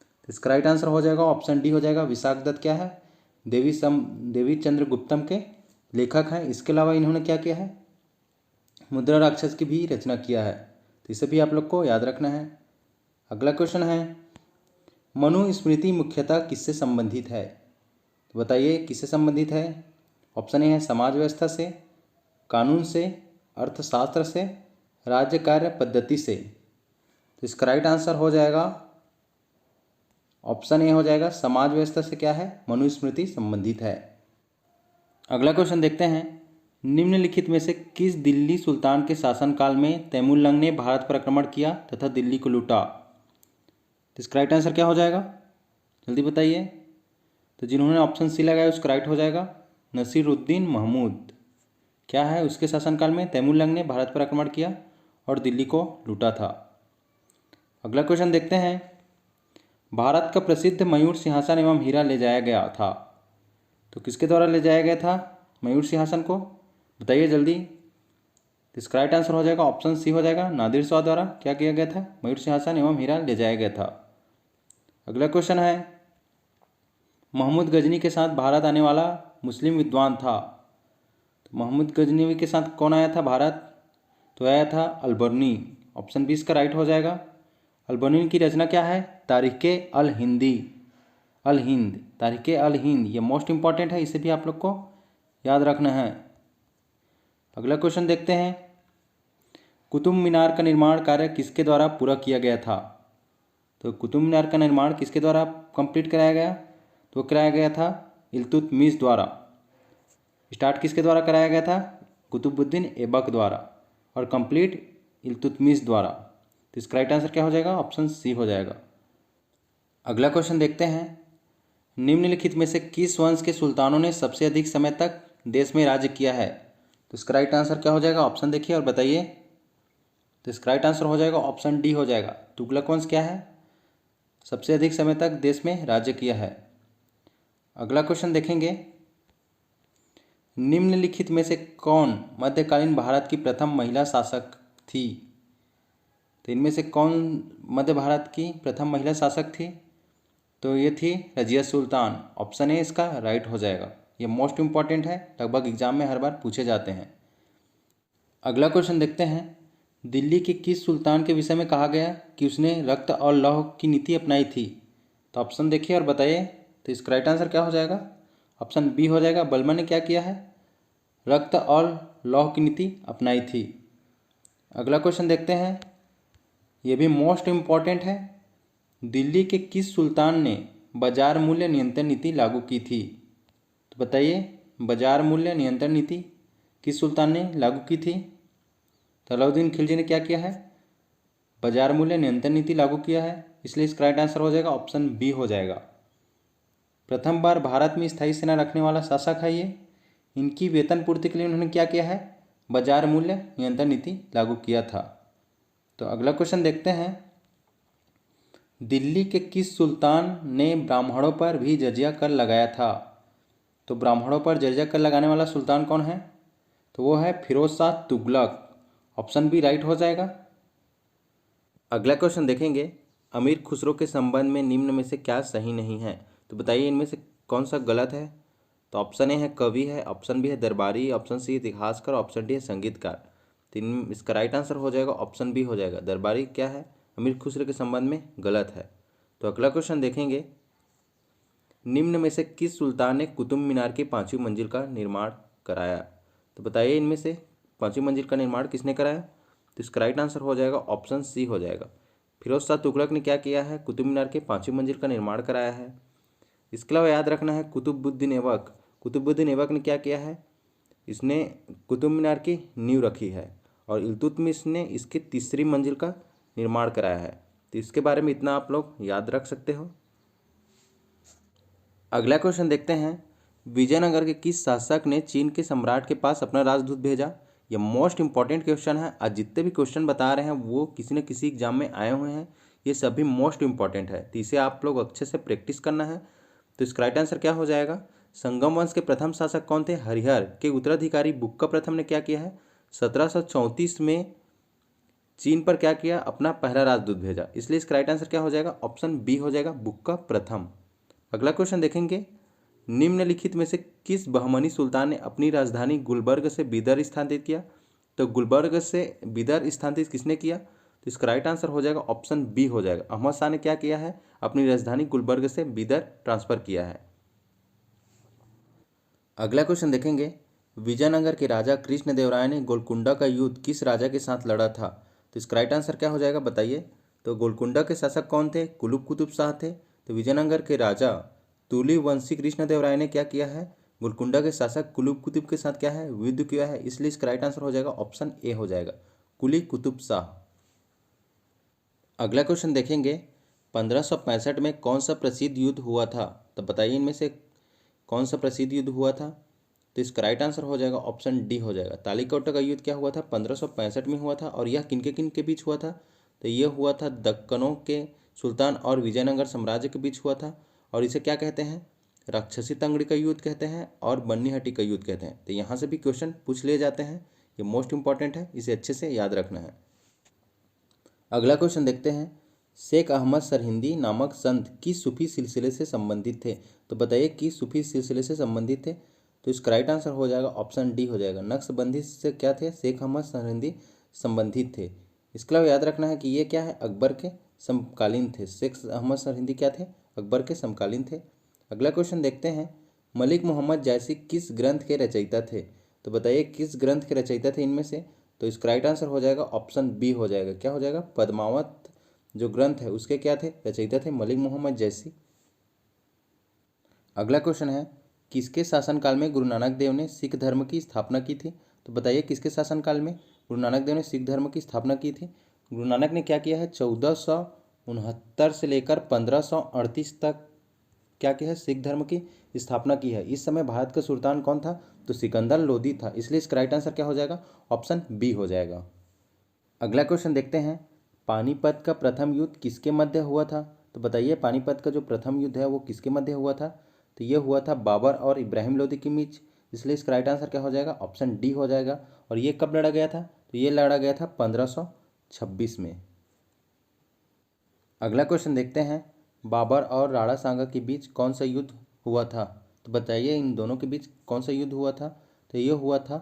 तो इसका राइट आंसर हो जाएगा ऑप्शन डी हो जाएगा, विशाखदत्त क्या है? देवी चंद्रगुप्तम के लेखक हैं। इसके अलावा इन्होंने क्या किया है? मुद्रा राक्षस की भी रचना किया है। तो इसे भी आप लोग को याद रखना है। अगला क्वेश्चन है, मनुस्मृति मुख्यतः किससे संबंधित है? तो बताइए किससे संबंधित है? ऑप्शन ए है समाज व्यवस्था से, कानून से, अर्थशास्त्र से, राज्य कार्य पद्धति से। तो इसका राइट आंसर हो जाएगा ऑप्शन ए हो जाएगा, समाज व्यवस्था से क्या है? मनुस्मृति संबंधित है। अगला क्वेश्चन देखते हैं, निम्नलिखित में से किस दिल्ली सुल्तान के शासनकाल में तैमूरलंग ने भारत पर आक्रमण किया तथा दिल्ली को लूटा? तो इसका राइट आंसर क्या हो जाएगा? जल्दी बताइए। तो जिन्होंने ऑप्शन सी लगाया उसका राइट हो जाएगा नसीरुद्दीन महमूद। क्या है? उसके शासनकाल में तैमूर लंग ने भारत पर आक्रमण किया और दिल्ली को लूटा था। अगला क्वेश्चन देखते हैं। भारत का प्रसिद्ध मयूर सिंहासन एवं हीरा ले जाया गया था, तो किसके द्वारा ले जाया गया था मयूर सिंहासन को? बताइए जल्दी। इसका राइट आंसर हो जाएगा ऑप्शन सी हो जाएगा, नादिर शाह द्वारा क्या किया गया था? मयूर सिंहासन एवं हीरा ले जाया गया था। अगला क्वेश्चन है, महमूद गजनी के साथ भारत आने वाला मुस्लिम विद्वान था, तो महमूद गजनवी के साथ कौन आया था भारत? तो आया था अलबर्नी। ऑप्शन बी इसका राइट हो जाएगा। अलबर्नी की रचना क्या है? तारीख़े अल हिंदी, अल हिंद, तारीख़े अल हिंद, ये मोस्ट इंपॉर्टेंट है, इसे भी आप लोग को याद रखना है। अगला क्वेश्चन देखते हैं, कुतुब मीनार का निर्माण कार्य किसके द्वारा पूरा किया गया था? तो कुतुब मीनार का निर्माण किसके द्वारा कंप्लीट कराया गया? तो कराया गया था इल्तुतमिश द्वारा। स्टार्ट किसके द्वारा कराया गया था? कुतुबुद्दीन ऐबक द्वारा, और कंप्लीट इल्तुतमिश द्वारा। तो इसका राइट आंसर क्या हो जाएगा? ऑप्शन सी हो जाएगा। अगला क्वेश्चन देखते हैं, निम्नलिखित में से किस वंश के सुल्तानों ने सबसे अधिक समय तक देश में राज्य किया है? तो इसका राइट आंसर क्या हो जाएगा? ऑप्शन देखिए और बताइए। तो इसका राइट आंसर हो जाएगा ऑप्शन डी हो जाएगा। तुगलक वंश क्या है? सबसे अधिक समय तक देश में राज्य किया है। अगला क्वेश्चन देखेंगे, निम्नलिखित में से कौन मध्यकालीन भारत की प्रथम महिला शासक थी? तो इनमें से कौन मध्य भारत की प्रथम महिला शासक थी? तो ये थी रजिया सुल्तान। ऑप्शन ए इसका राइट हो जाएगा। ये मोस्ट इंपॉर्टेंट है, लगभग एग्जाम में हर बार पूछे जाते हैं। अगला क्वेश्चन देखते हैं, दिल्ली के किस सुल्तान के विषय में कहा गया कि उसने रक्त और लौह की नीति अपनाई थी? तो ऑप्शन देखिए और बताइए। तो इसका राइट आंसर क्या हो जाएगा? ऑप्शन बी हो जाएगा। बलबन ने क्या किया है? रक्त और लौह की नीति अपनाई थी। अगला क्वेश्चन देखते हैं, ये भी मोस्ट इम्पॉर्टेंट है, दिल्ली के किस सुल्तान ने बाजार मूल्य नियंत्रण नीति लागू की थी? तो बताइए, बाजार मूल्य नियंत्रण नीति किस सुल्तान ने लागू की थी? तो अलाउद्दीन खिलजी ने क्या किया है? बाजार मूल्य नियंत्रण नीति लागू किया है, इसलिए इसका राइट आंसर हो जाएगा ऑप्शन बी हो जाएगा। प्रथम बार भारत में स्थायी सेना रखने वाला शासक है ये। इनकी वेतन पूर्ति के लिए उन्होंने क्या किया है? बाजार मूल्य नियंत्रण नीति लागू किया था। तो अगला क्वेश्चन देखते हैं, दिल्ली के किस सुल्तान ने ब्राह्मणों पर भी जजिया कर लगाया था? तो ब्राह्मणों पर जजिया कर लगाने वाला सुल्तान कौन है? तो वो है Firoz Shah Tughlaq. Option B right हो जाएगा। अगला क्वेश्चन देखेंगे, अमीर खुसरो के संबंध में निम्न में से क्या सही नहीं है? तो बताइए इनमें से कौन सा गलत है? तो ऑप्शन ए है कवि है, ऑप्शन बी है दरबारी, ऑप्शन सी इतिहासकार, ऑप्शन डी है संगीतकार। तो इसका राइट आंसर हो जाएगा ऑप्शन बी हो जाएगा। दरबारी क्या है? अमीर खुसरो के संबंध में गलत है। तो अगला क्वेश्चन देखेंगे, निम्न में से किस सुल्तान ने कुतुब मीनार की 5वीं मंजिल का निर्माण कराया? तो बताइए इनमें से 5वीं मंजिल का निर्माण किसने कराया? तो इसका राइट आंसर हो जाएगा ऑप्शन सी हो जाएगा। फिरोज शाह तुगलक ने क्या किया है? कुतुब मीनार के 5वीं मंजिल का निर्माण कराया है। इसके अलावा याद रखना है कुतुबुद्दीन ऐबक। कुतुबुद्दीन ऐबक ने क्या किया है? इसने कुतुब मीनार की नींव रखी है, और इल्तुतमिश ने इसकी 3री मंजिल का निर्माण कराया है। तो इसके बारे में इतना आप लोग याद रख सकते हो। अगला क्वेश्चन देखते हैं, विजयनगर के किस शासक ने चीन के सम्राट के पास अपना राजदूत भेजा? यह मोस्ट इंपॉर्टेंट क्वेश्चन है। आज जितने भी क्वेश्चन बता रहे हैं वो किसी न किसी एग्जाम में आए हुए हैं, ये सभी मोस्ट इंपॉर्टेंट है, तो इसे आप लोग अच्छे से प्रैक्टिस करना है। तो इसका राइट आंसर क्या हो जाएगा? संगम वंश के प्रथम शासक कौन थे? हरिहर के उत्तराधिकारी बुक्का प्रथम ने क्या किया है? 1734 में चीन पर क्या किया? अपना पहला राजदूत भेजा, इसलिए इसका राइट आंसर क्या हो जाएगा? ऑप्शन बी हो जाएगा, बुक्का प्रथम। अगला क्वेश्चन देखेंगे, निम्नलिखित में से किस बहमनी सुल्तान ने अपनी राजधानी गुलबर्ग से बीदर स्थानांतरित किया? तो गुलबर्ग से बीदर स्थानांतरित किसने किया? तो इसका राइट आंसर हो जाएगा ऑप्शन बी हो जाएगा। अहमद शाह ने क्या किया है? अपनी राजधानी गुलबर्ग से बीदर ट्रांसफर किया है। अगला क्वेश्चन देखेंगे, विजयनगर के राजा कृष्णदेवराय ने गोलकुंडा का युद्ध किस राजा के साथ लड़ा था? तो इसका राइट आंसर क्या हो जाएगा बताइए। तो गोलकुंडा के शासक कौन थे? कुलुब कुतुब शाह थे। तो विजयनगर के राजा तुली वंशी कृष्णदेवराय ने क्या किया है? गोलकुंडा के शासक कुलुब कुतुब के साथ क्या है? युद्ध किया है, इसलिए इसका राइट आंसर हो जाएगा ऑप्शन ए हो जाएगा, कुली कुतुब शाह। अगला क्वेश्चन देखेंगे, 1565 में कौन सा प्रसिद्ध युद्ध हुआ था? तो बताइए इनमें से कौन सा प्रसिद्ध युद्ध हुआ था? तो इसका राइट आंसर हो जाएगा ऑप्शन डी हो जाएगा। तालिकोटा का युद्ध क्या हुआ था? 1565 में हुआ था। और यह किन के बीच हुआ था? तो ये हुआ था दक्कनों के सुल्तान और विजयनगर साम्राज्य के बीच हुआ था। और इसे क्या कहते हैं? राक्षसी तंगड़ी का युद्ध कहते हैं और बन्नीहट्टी का युद्ध कहते हैं। तो यहाँ से भी क्वेश्चन पूछ लिए जाते हैं, ये मोस्ट इंपॉर्टेंट है, इसे अच्छे से याद रखना है। अगला क्वेश्चन देखते हैं। शेख अहमद सरहिंदी नामक संत किस सूफी सिलसिले से संबंधित थे? तो बताइए किस सूफी सिलसिले से संबंधित थे? तो इसका राइट आंसर हो जाएगा ऑप्शन डी हो जाएगा। नक्शबंदी से क्या थे? शेख अहमद सरहिंदी संबंधित थे। इसके अलावा याद रखना है कि ये क्या है? अकबर के समकालीन थे। शेख अहमद सरहिंदी क्या थे? अकबर के समकालीन थे। अगला क्वेश्चन देखते हैं। मलिक मोहम्मद जैसी किस ग्रंथ के रचयिता थे? तो बताइए किस ग्रंथ के रचयिता थे इनमें से? तो इसका राइट आंसर हो जाएगा ऑप्शन बी हो जाएगा। क्या हो जाएगा? पद्मावत जो ग्रंथ है उसके क्या थे? रचयिता थे मलिक मोहम्मद जैसी। अगला क्वेश्चन है। किसके शासनकाल में गुरु नानक देव ने सिख धर्म की स्थापना की थी? तो बताइए किसके शासनकाल में गुरु नानक देव ने सिख धर्म की स्थापना की थी? गुरु नानक ने क्या किया है? 1469 से लेकर 1538 तक क्या किया है? सिख धर्म की स्थापना की है। इस समय भारत का सुल्तान कौन था? तो सिकंदर लोदी था। इसलिए इसका राइट आंसर क्या हो जाएगा? ऑप्शन बी हो जाएगा। अगला क्वेश्चन देखते हैं। पानीपत का प्रथम युद्ध किसके मध्य हुआ था? तो बताइए पानीपत का जो प्रथम युद्ध है वो किसके मध्य हुआ था? तो ये हुआ था बाबर और इब्राहिम लोदी के बीच। इसलिए इसका राइट आंसर क्या हो जाएगा? ऑप्शन डी हो जाएगा। और ये कब लड़ा गया था? तो ये लड़ा गया था 1526 में। अगला क्वेश्चन देखते हैं। बाबर और राणा सांगा के बीच कौन सा युद्ध हुआ था? तो बताइए इन दोनों के बीच कौन सा युद्ध हुआ था? तो ये हुआ था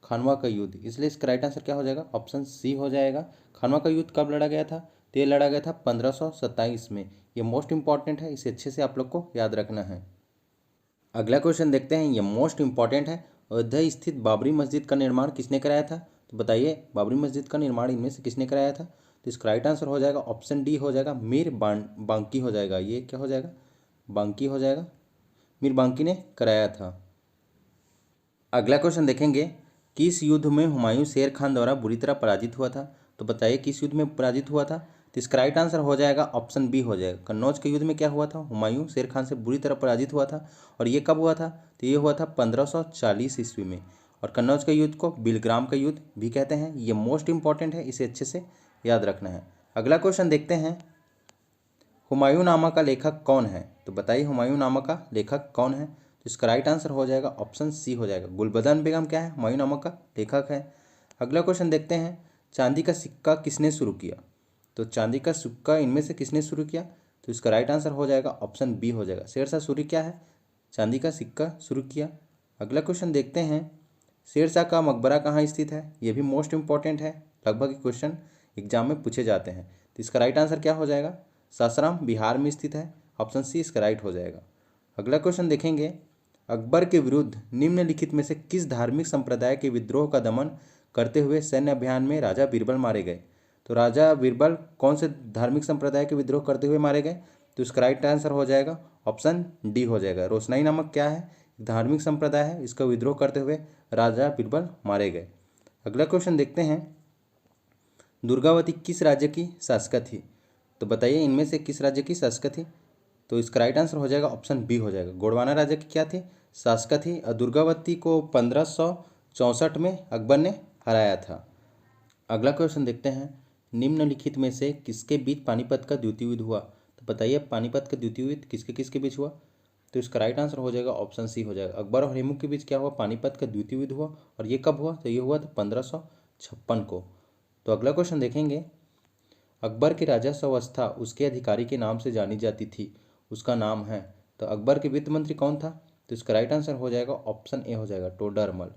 खानवा का युद्ध। इसलिए इसका राइट आंसर क्या हो जाएगा? ऑप्शन सी हो जाएगा। खानवा का युद्ध कब लड़ा गया था? तो ये लड़ा गया था 1527 में। ये मोस्ट इंपॉर्टेंट है, इसे अच्छे से आप लोग को याद रखना है। अगला क्वेश्चन देखते हैं। ये मोस्ट इंपॉर्टेंट है। अयोध्या स्थित बाबरी मस्जिद का निर्माण किसने कराया था? तो बताइए बाबरी मस्जिद का निर्माण इनमें से किसने कराया था? तो इसका राइट आंसर हो जाएगा ऑप्शन डी हो जाएगा। मीर बांकी हो जाएगा। ये क्या हो जाएगा? बांकी हो जाएगा। मीर बांकी ने कराया था। अगला क्वेश्चन देखेंगे। किस युद्ध में हुमायूं शेर खान द्वारा बुरी तरह पराजित हुआ था? तो बताइए किस युद्ध में पराजित हुआ था? तो इसका राइट आंसर हो जाएगा ऑप्शन बी हो जाएगा। कन्नौज के युद्ध में क्या हुआ था? हुमायूं शेर खान से बुरी तरह पराजित हुआ था। और ये कब हुआ था? तो ये हुआ था 1540 ईस्वी में। और कन्नौज के युद्ध को बिलग्राम का युद्ध भी कहते हैं। ये मोस्ट इंपॉर्टेंट है, इसे अच्छे से याद रखना है। अगला क्वेश्चन देखते हैं। हुमायूंनामा का लेखक कौन है? तो बताइए हुमायूंनामा का लेखक कौन है? तो इसका राइट आंसर हो जाएगा ऑप्शन सी हो जाएगा। गुलबदन बेगम क्या है? हुमायूंनामा का लेखक है। अगला क्वेश्चन देखते हैं। चांदी का सिक्का किसने शुरू किया? तो चांदी का सिक्का इनमें से किसने शुरू किया? तो इसका राइट आंसर हो जाएगा ऑप्शन बी हो जाएगा। शेरशाह सूरी क्या है? चांदी का सिक्का शुरू किया। अगला क्वेश्चन देखते हैं। शेरशाह का मकबरा कहाँ स्थित है? ये भी मोस्ट इंपॉर्टेंट है, लगभग क्वेश्चन एग्जाम में पूछे जाते हैं। तो इसका राइट आंसर क्या हो जाएगा? सासाराम बिहार में स्थित है। ऑप्शन सी इसका राइट हो जाएगा। अगला क्वेश्चन देखेंगे। अकबर के विरुद्ध निम्नलिखित में से किस धार्मिक संप्रदाय के विद्रोह का दमन करते हुए सैन्य अभियान में राजा बीरबल मारे गए? तो राजा बीरबल कौन से धार्मिक संप्रदाय के विद्रोह करते हुए मारे गए? तो इसका राइट आंसर हो जाएगा ऑप्शन डी हो जाएगा। रोशनाई नामक क्या है? धार्मिक संप्रदाय है, इसका विद्रोह करते हुए राजा बीरबल मारे गए। अगला क्वेश्चन देखते हैं। दुर्गावती किस राज्य की शासक थी? तो बताइए इनमें से किस राज्य की शासक थी? तो इसका राइट आंसर हो जाएगा ऑप्शन बी हो जाएगा। गोंडवाना राज्य की क्या थी? शासक थी। और दुर्गावती को 1564 में अकबर ने हराया था। अगला क्वेश्चन देखते हैं। निम्नलिखित में से किसके बीच पानीपत का द्वितीय युद्ध हुआ? तो बताइए पानीपत का द्वितीय युद्ध किसके किसके बीच हुआ? तो इसका राइट आंसर हो जाएगा ऑप्शन सी हो जाएगा। अकबर और हेमू के बीच क्या हुआ? पानीपत का द्वितीय युद्ध हुआ। और ये कब हुआ? तो ये हुआ था 1556 को। तो अगला क्वेश्चन देखेंगे। अकबर की राजस्व अवस्था उसके अधिकारी के नाम से जानी जाती थी, उसका नाम है। तो अकबर के वित्त मंत्री कौन था? तो इसका राइट आंसर हो जाएगा ऑप्शन ए हो जाएगा, टोडरमल।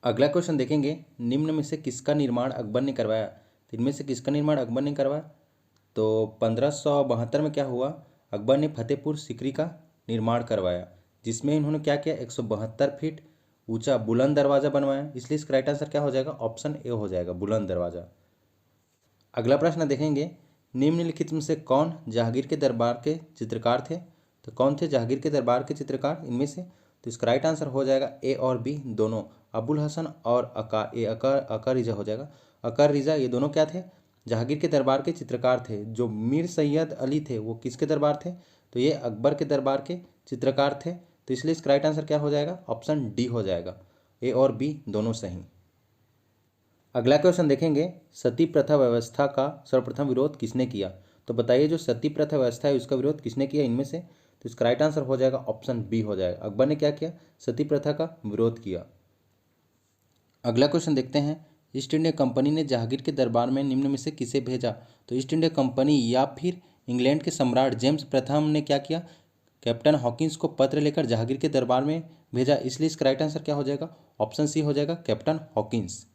अगला क्वेश्चन देखेंगे। निम्न में से किसका निर्माण अकबर ने करवाया? तो इनमें से किसका निर्माण अकबर ने करवाया? तो 1572 में क्या हुआ? अकबर ने फतेहपुर सीकरी का निर्माण करवाया, जिसमें इन्होंने क्या किया? 172 फीट ऊंचा बुलंद दरवाजा बनवाया। इसलिए इसका राइट आंसर क्या हो जाएगा? ऑप्शन ए हो जाएगा, बुलंद दरवाजा। अगला प्रश्न देखेंगे। निम्नलिखित में से कौन जहांगीर के दरबार के चित्रकार थे? तो कौन थे जहांगीर के दरबार के चित्रकार इनमें से? तो इसका राइट आंसर हो जाएगा ए और बी दोनों। अबुल हसन और अकर रिजा हो जाएगा। अकर रिजा ये दोनों क्या थे? जहांगीर के दरबार के चित्रकार थे। जो मीर सैयद अली थे वो किसके दरबार थे? तो ये अकबर के दरबार के चित्रकार थे। तो इसलिए इसका राइट आंसर क्या हो जाएगा, ऑप्शन डी हो जाएगा, ए और बी दोनों सही। अगला क्वेश्चन देखेंगे, सती प्रथा व्यवस्था का सर्वप्रथम विरोध किसने किया। तो बताइए जो सती प्रथा व्यवस्था है उसका विरोध किसने किया इनमें से। तो इसका राइट आंसर हो जाएगा ऑप्शन बी हो जाएगा, अकबर ने क्या किया, सती प्रथा का विरोध किया। अगला क्वेश्चन देखते हैं, ईस्ट इंडिया कंपनी ने जहांगीर के दरबार में निम्न में से किसे भेजा। तो ईस्ट इंडिया कंपनी या फिर इंग्लैंड के सम्राट जेम्स प्रथम ने क्या किया, कैप्टन हॉकिंस को पत्र लेकर जहांगीर के दरबार में भेजा, इसलिए इसका राइट आंसर क्या हो जाएगा, ऑप्शन सी हो जाएगा, कैप्टन हॉकिंस।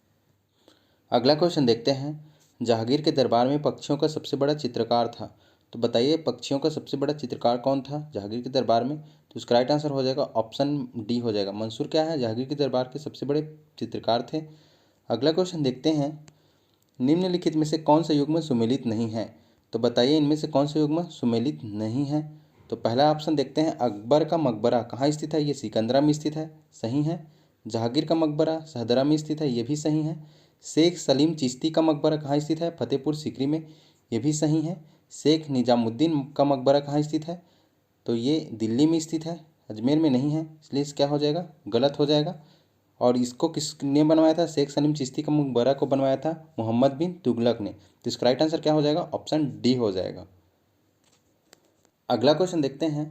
अगला क्वेश्चन देखते हैं, जहांगीर के दरबार में पक्षियों का सबसे बड़ा चित्रकार था। तो बताइए पक्षियों का सबसे बड़ा चित्रकार कौन था जहांगीर के दरबार में। तो इसका राइट आंसर हो जाएगा ऑप्शन डी हो जाएगा, मंसूर क्या है, जहांगीर के दरबार के सबसे बड़े चित्रकार थे। अगला क्वेश्चन देखते हैं, निम्नलिखित में से कौन सा युग्म सुमेलित नहीं है। तो बताइए इनमें से कौन सा युग्म सुमेलित नहीं है। तो पहला ऑप्शन देखते हैं, अकबर का मकबरा कहाँ स्थित है, ये सिकंदरा में स्थित है, सही है। जहांगीर का मकबरा शहदरा में स्थित है, ये भी सही है। शेख सलीम चिश्ती का मकबरा कहाँ स्थित है, फतेहपुर सीकरी में, ये भी सही है। शेख निजामुद्दीन का मकबरा कहाँ स्थित है, तो ये दिल्ली में स्थित है, अजमेर में नहीं है, इसलिए क्या हो जाएगा, गलत हो जाएगा। और इसको किसने बनवाया था, शेख सलीम चिश्ती का मकबरा को बनवाया था मोहम्मद बिन तुगलक ने। तो इसका राइट आंसर क्या हो जाएगा, ऑप्शन डी हो जाएगा। अगला क्वेश्चन देखते हैं,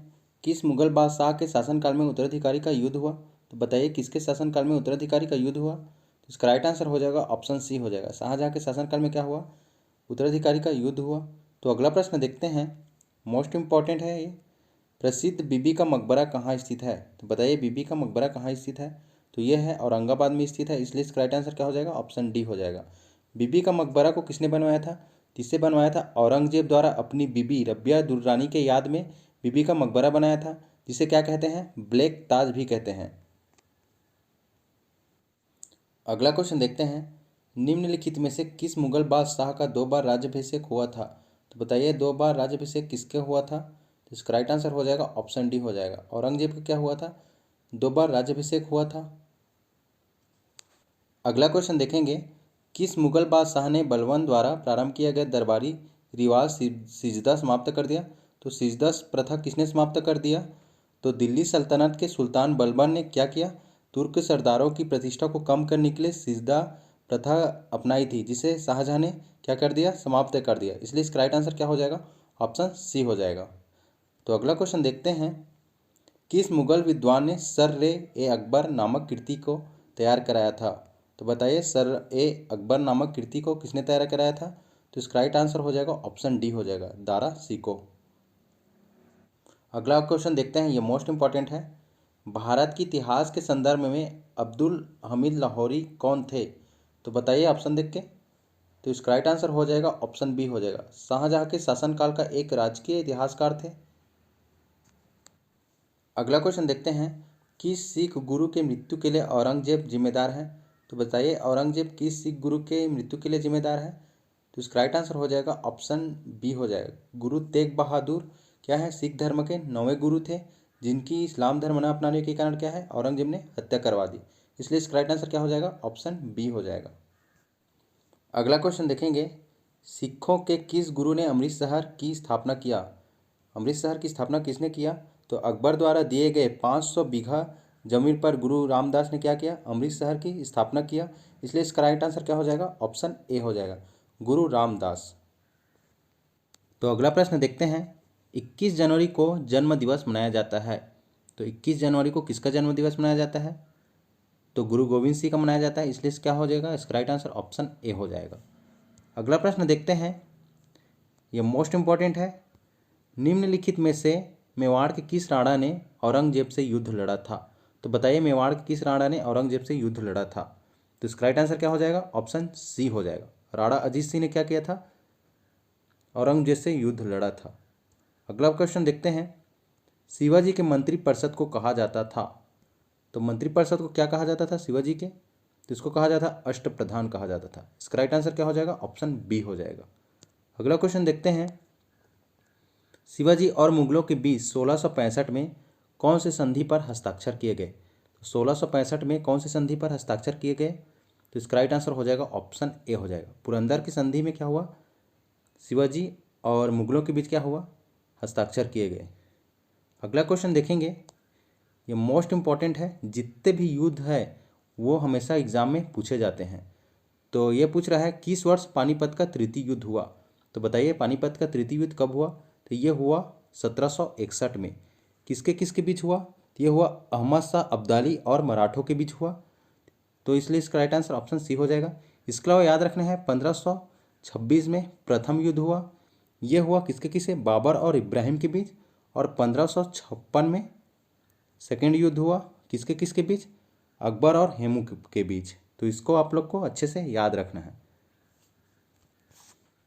किस मुगल बादशाह के शासनकाल में उत्तराधिकारी का युद्ध हुआ। तो बताइए किसके शासनकाल में उत्तराधिकारी का युद्ध हुआ। तो इसका राइट आंसर हो जाएगा ऑप्शन सी हो जाएगा, शाहजहाँ के शासनकाल में क्या हुआ, उत्तराधिकारी का युद्ध हुआ। तो अगला प्रश्न देखते हैं, मोस्ट इंपॉर्टेंट है ये, प्रसिद्ध बीबी का मकबरा कहाँ स्थित है। तो बताइए बीबी का मकबरा कहाँ स्थित है, तो ये है औरंगाबाद में स्थित है, इसलिए इसका राइट आंसर क्या हो जाएगा, ऑप्शन डी हो जाएगा। बीबी का मकबरा को किसने बनवाया था, किससे बनवाया था, औरंगजेब द्वारा अपनी बीबी रबिया दुर्रानी के याद में बीबी का मकबरा बनाया था, जिसे क्या कहते हैं, ब्लैक ताज भी कहते हैं। अगला क्वेश्चन देखते हैं, निम्नलिखित में से किस मुगल बादशाह का 2 बार राज्याभिषेक हुआ था। तो बताइए 2 बार राज्याभिषेक किसके हुआ था। तो इसका राइट आंसर हो जाएगा ऑप्शन डी हो जाएगा, औरंगजेब का क्या हुआ था, 2 बार राज्याभिषेक हुआ था। अगला क्वेश्चन देखेंगे, किस मुगल बादशाह ने बलबन द्वारा प्रारंभ किया गया दरबारी रिवाज सिजदा समाप्त कर दिया। तो सिजदा प्रथा किसने समाप्त कर दिया, तो दिल्ली सल्तनत के सुल्तान बलबन ने क्या किया, तुर्क सरदारों की प्रतिष्ठा को कम करने के लिए सिजदा प्रथा अपनाई थी, जिसे शाहजहाँ ने क्या कर दिया, समाप्त कर दिया, इसलिए इसका राइट आंसर क्या हो जाएगा, ऑप्शन सी हो जाएगा। तो अगला क्वेश्चन देखते हैं, किस मुगल विद्वान ने सर ए अकबर नामक कृति को तैयार कराया था। तो बताइए सर ए अकबर नामक कृति को किसने तैयार कराया था। तो इसका राइट आंसर हो जाएगा ऑप्शन डी हो जाएगा, दारा सिको। अगला क्वेश्चन देखते हैं, ये मोस्ट इंपॉर्टेंट है, भारत के इतिहास के संदर्भ में अब्दुल हमीद लाहौरी कौन थे। तो बताइए ऑप्शन देख के। तो इसका राइट आंसर हो जाएगा ऑप्शन बी हो जाएगा, शाहजहाँ के शासनकाल का एक राजकीय इतिहासकार थे। अगला क्वेश्चन देखते हैं, किस सिख गुरु के मृत्यु के लिए औरंगजेब जिम्मेदार है। तो बताइए औरंगजेब किस सिख गुरु के मृत्यु के लिए जिम्मेदार है। तो इसका राइट आंसर हो जाएगा ऑप्शन बी हो जाएगा, गुरु तेग बहादुर क्या है, सिख धर्म के 9वें गुरु थे, जिनकी इस्लाम धर्म न अपनाने के कारण क्या है, औरंगजेब ने हत्या करवा दी, इसलिए इसका राइट आंसर क्या हो जाएगा, ऑप्शन बी हो जाएगा। अगला क्वेश्चन देखेंगे, सिखों के किस गुरु ने अमृतसर की स्थापना किया। अमृतसर की स्थापना किसने किया, तो अकबर द्वारा दिए गए 500 बीघा जमीन पर गुरु रामदास ने क्या किया, अमृतसर की स्थापना किया, इसलिए इसका राइट आंसर क्या हो जाएगा, ऑप्शन ए हो जाएगा, गुरु रामदास। तो अगला प्रश्न देखते हैं, 21 जनवरी को जन्म दिवस मनाया जाता है। तो 21 जनवरी को किसका जन्म दिवस मनाया जाता है, तो गुरु गोविंद सिंह का मनाया जाता है, इसलिए क्या हो जाएगा, इसका राइट आंसर ऑप्शन ए हो जाएगा। अगला प्रश्न देखते हैं, यह मोस्ट इंपॉर्टेंट है, निम्नलिखित में से मेवाड़ के किस राणा ने औरंगजेब से युद्ध लड़ा था। तो बताइए मेवाड़ के किस राणा ने औरंगजेब से युद्ध लड़ा था। तो इसका राइट आंसर क्या हो जाएगा, ऑप्शन सी हो जाएगा, राणा अजीत सिंह ने क्या किया था, औरंगजेब से युद्ध लड़ा था। अगला क्वेश्चन देखते हैं, शिवाजी के मंत्रिपरिषद को कहा जाता था। तो मंत्रिपरिषद को क्या कहा जाता था शिवाजी के, तो इसको कहा जाता था अष्टप्रधान कहा जाता था, इसका राइट आंसर क्या हो जाएगा, ऑप्शन बी हो जाएगा। अगला क्वेश्चन देखते हैं, शिवाजी और मुगलों के बीच 1665 में कौन से संधि पर हस्ताक्षर किए गए। तो 1665 में कौन से संधि पर हस्ताक्षर किए गए, तो इसका राइट आंसर हो जाएगा ऑप्शन ए हो जाएगा, पुरंदर की संधि में क्या हुआ, शिवाजी और मुगलों के बीच क्या हुआ, हस्ताक्षर किए गए। अगला क्वेश्चन देखेंगे, ये मोस्ट इम्पॉर्टेंट है, जितने भी युद्ध है वो हमेशा एग्जाम में पूछे जाते हैं। तो ये पूछ रहा है किस वर्ष पानीपत का तृतीय युद्ध हुआ। तो बताइए पानीपत का तृतीय युद्ध कब हुआ। तो ये हुआ 1761 में। किसके किसके बीच हुआ। तो ये हुआ अहमद शाह अब्दाली और मराठों के बीच हुआ। तो इसलिए इसका राइट आंसर ऑप्शन सी हो जाएगा। इसके अलावा याद रखना है 1526 में प्रथम युद्ध हुआ। ये हुआ किसके किसे, बाबर और इब्राहिम के बीच। और 1556 में सेकेंड युद्ध हुआ किसके किसके बीच, अकबर और हेमू के बीच। तो इसको आप लोग को अच्छे से याद रखना है।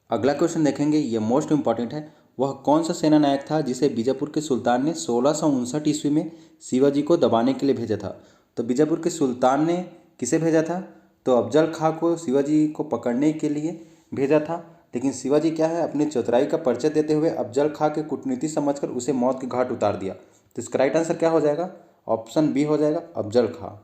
अगला क्वेश्चन देखेंगे, ये मोस्ट इंपॉर्टेंट है। वह कौन सा सेना नायक था जिसे बीजापुर के सुल्तान ने 1659 ईस्वी में शिवाजी को दबाने के लिए भेजा था। तो बीजापुर के सुल्तान ने किसे भेजा था, तो अफजल खां को शिवाजी को पकड़ने के लिए भेजा था। लेकिन शिवाजी क्या है, अपनी चतुराई का परिचय देते हुए अफजल खां के कूटनीति समझकर उसे मौत के घाट उतार दिया। तो इसका राइट आंसर क्या हो जाएगा, ऑप्शन बी हो जाएगा, अफजल खां।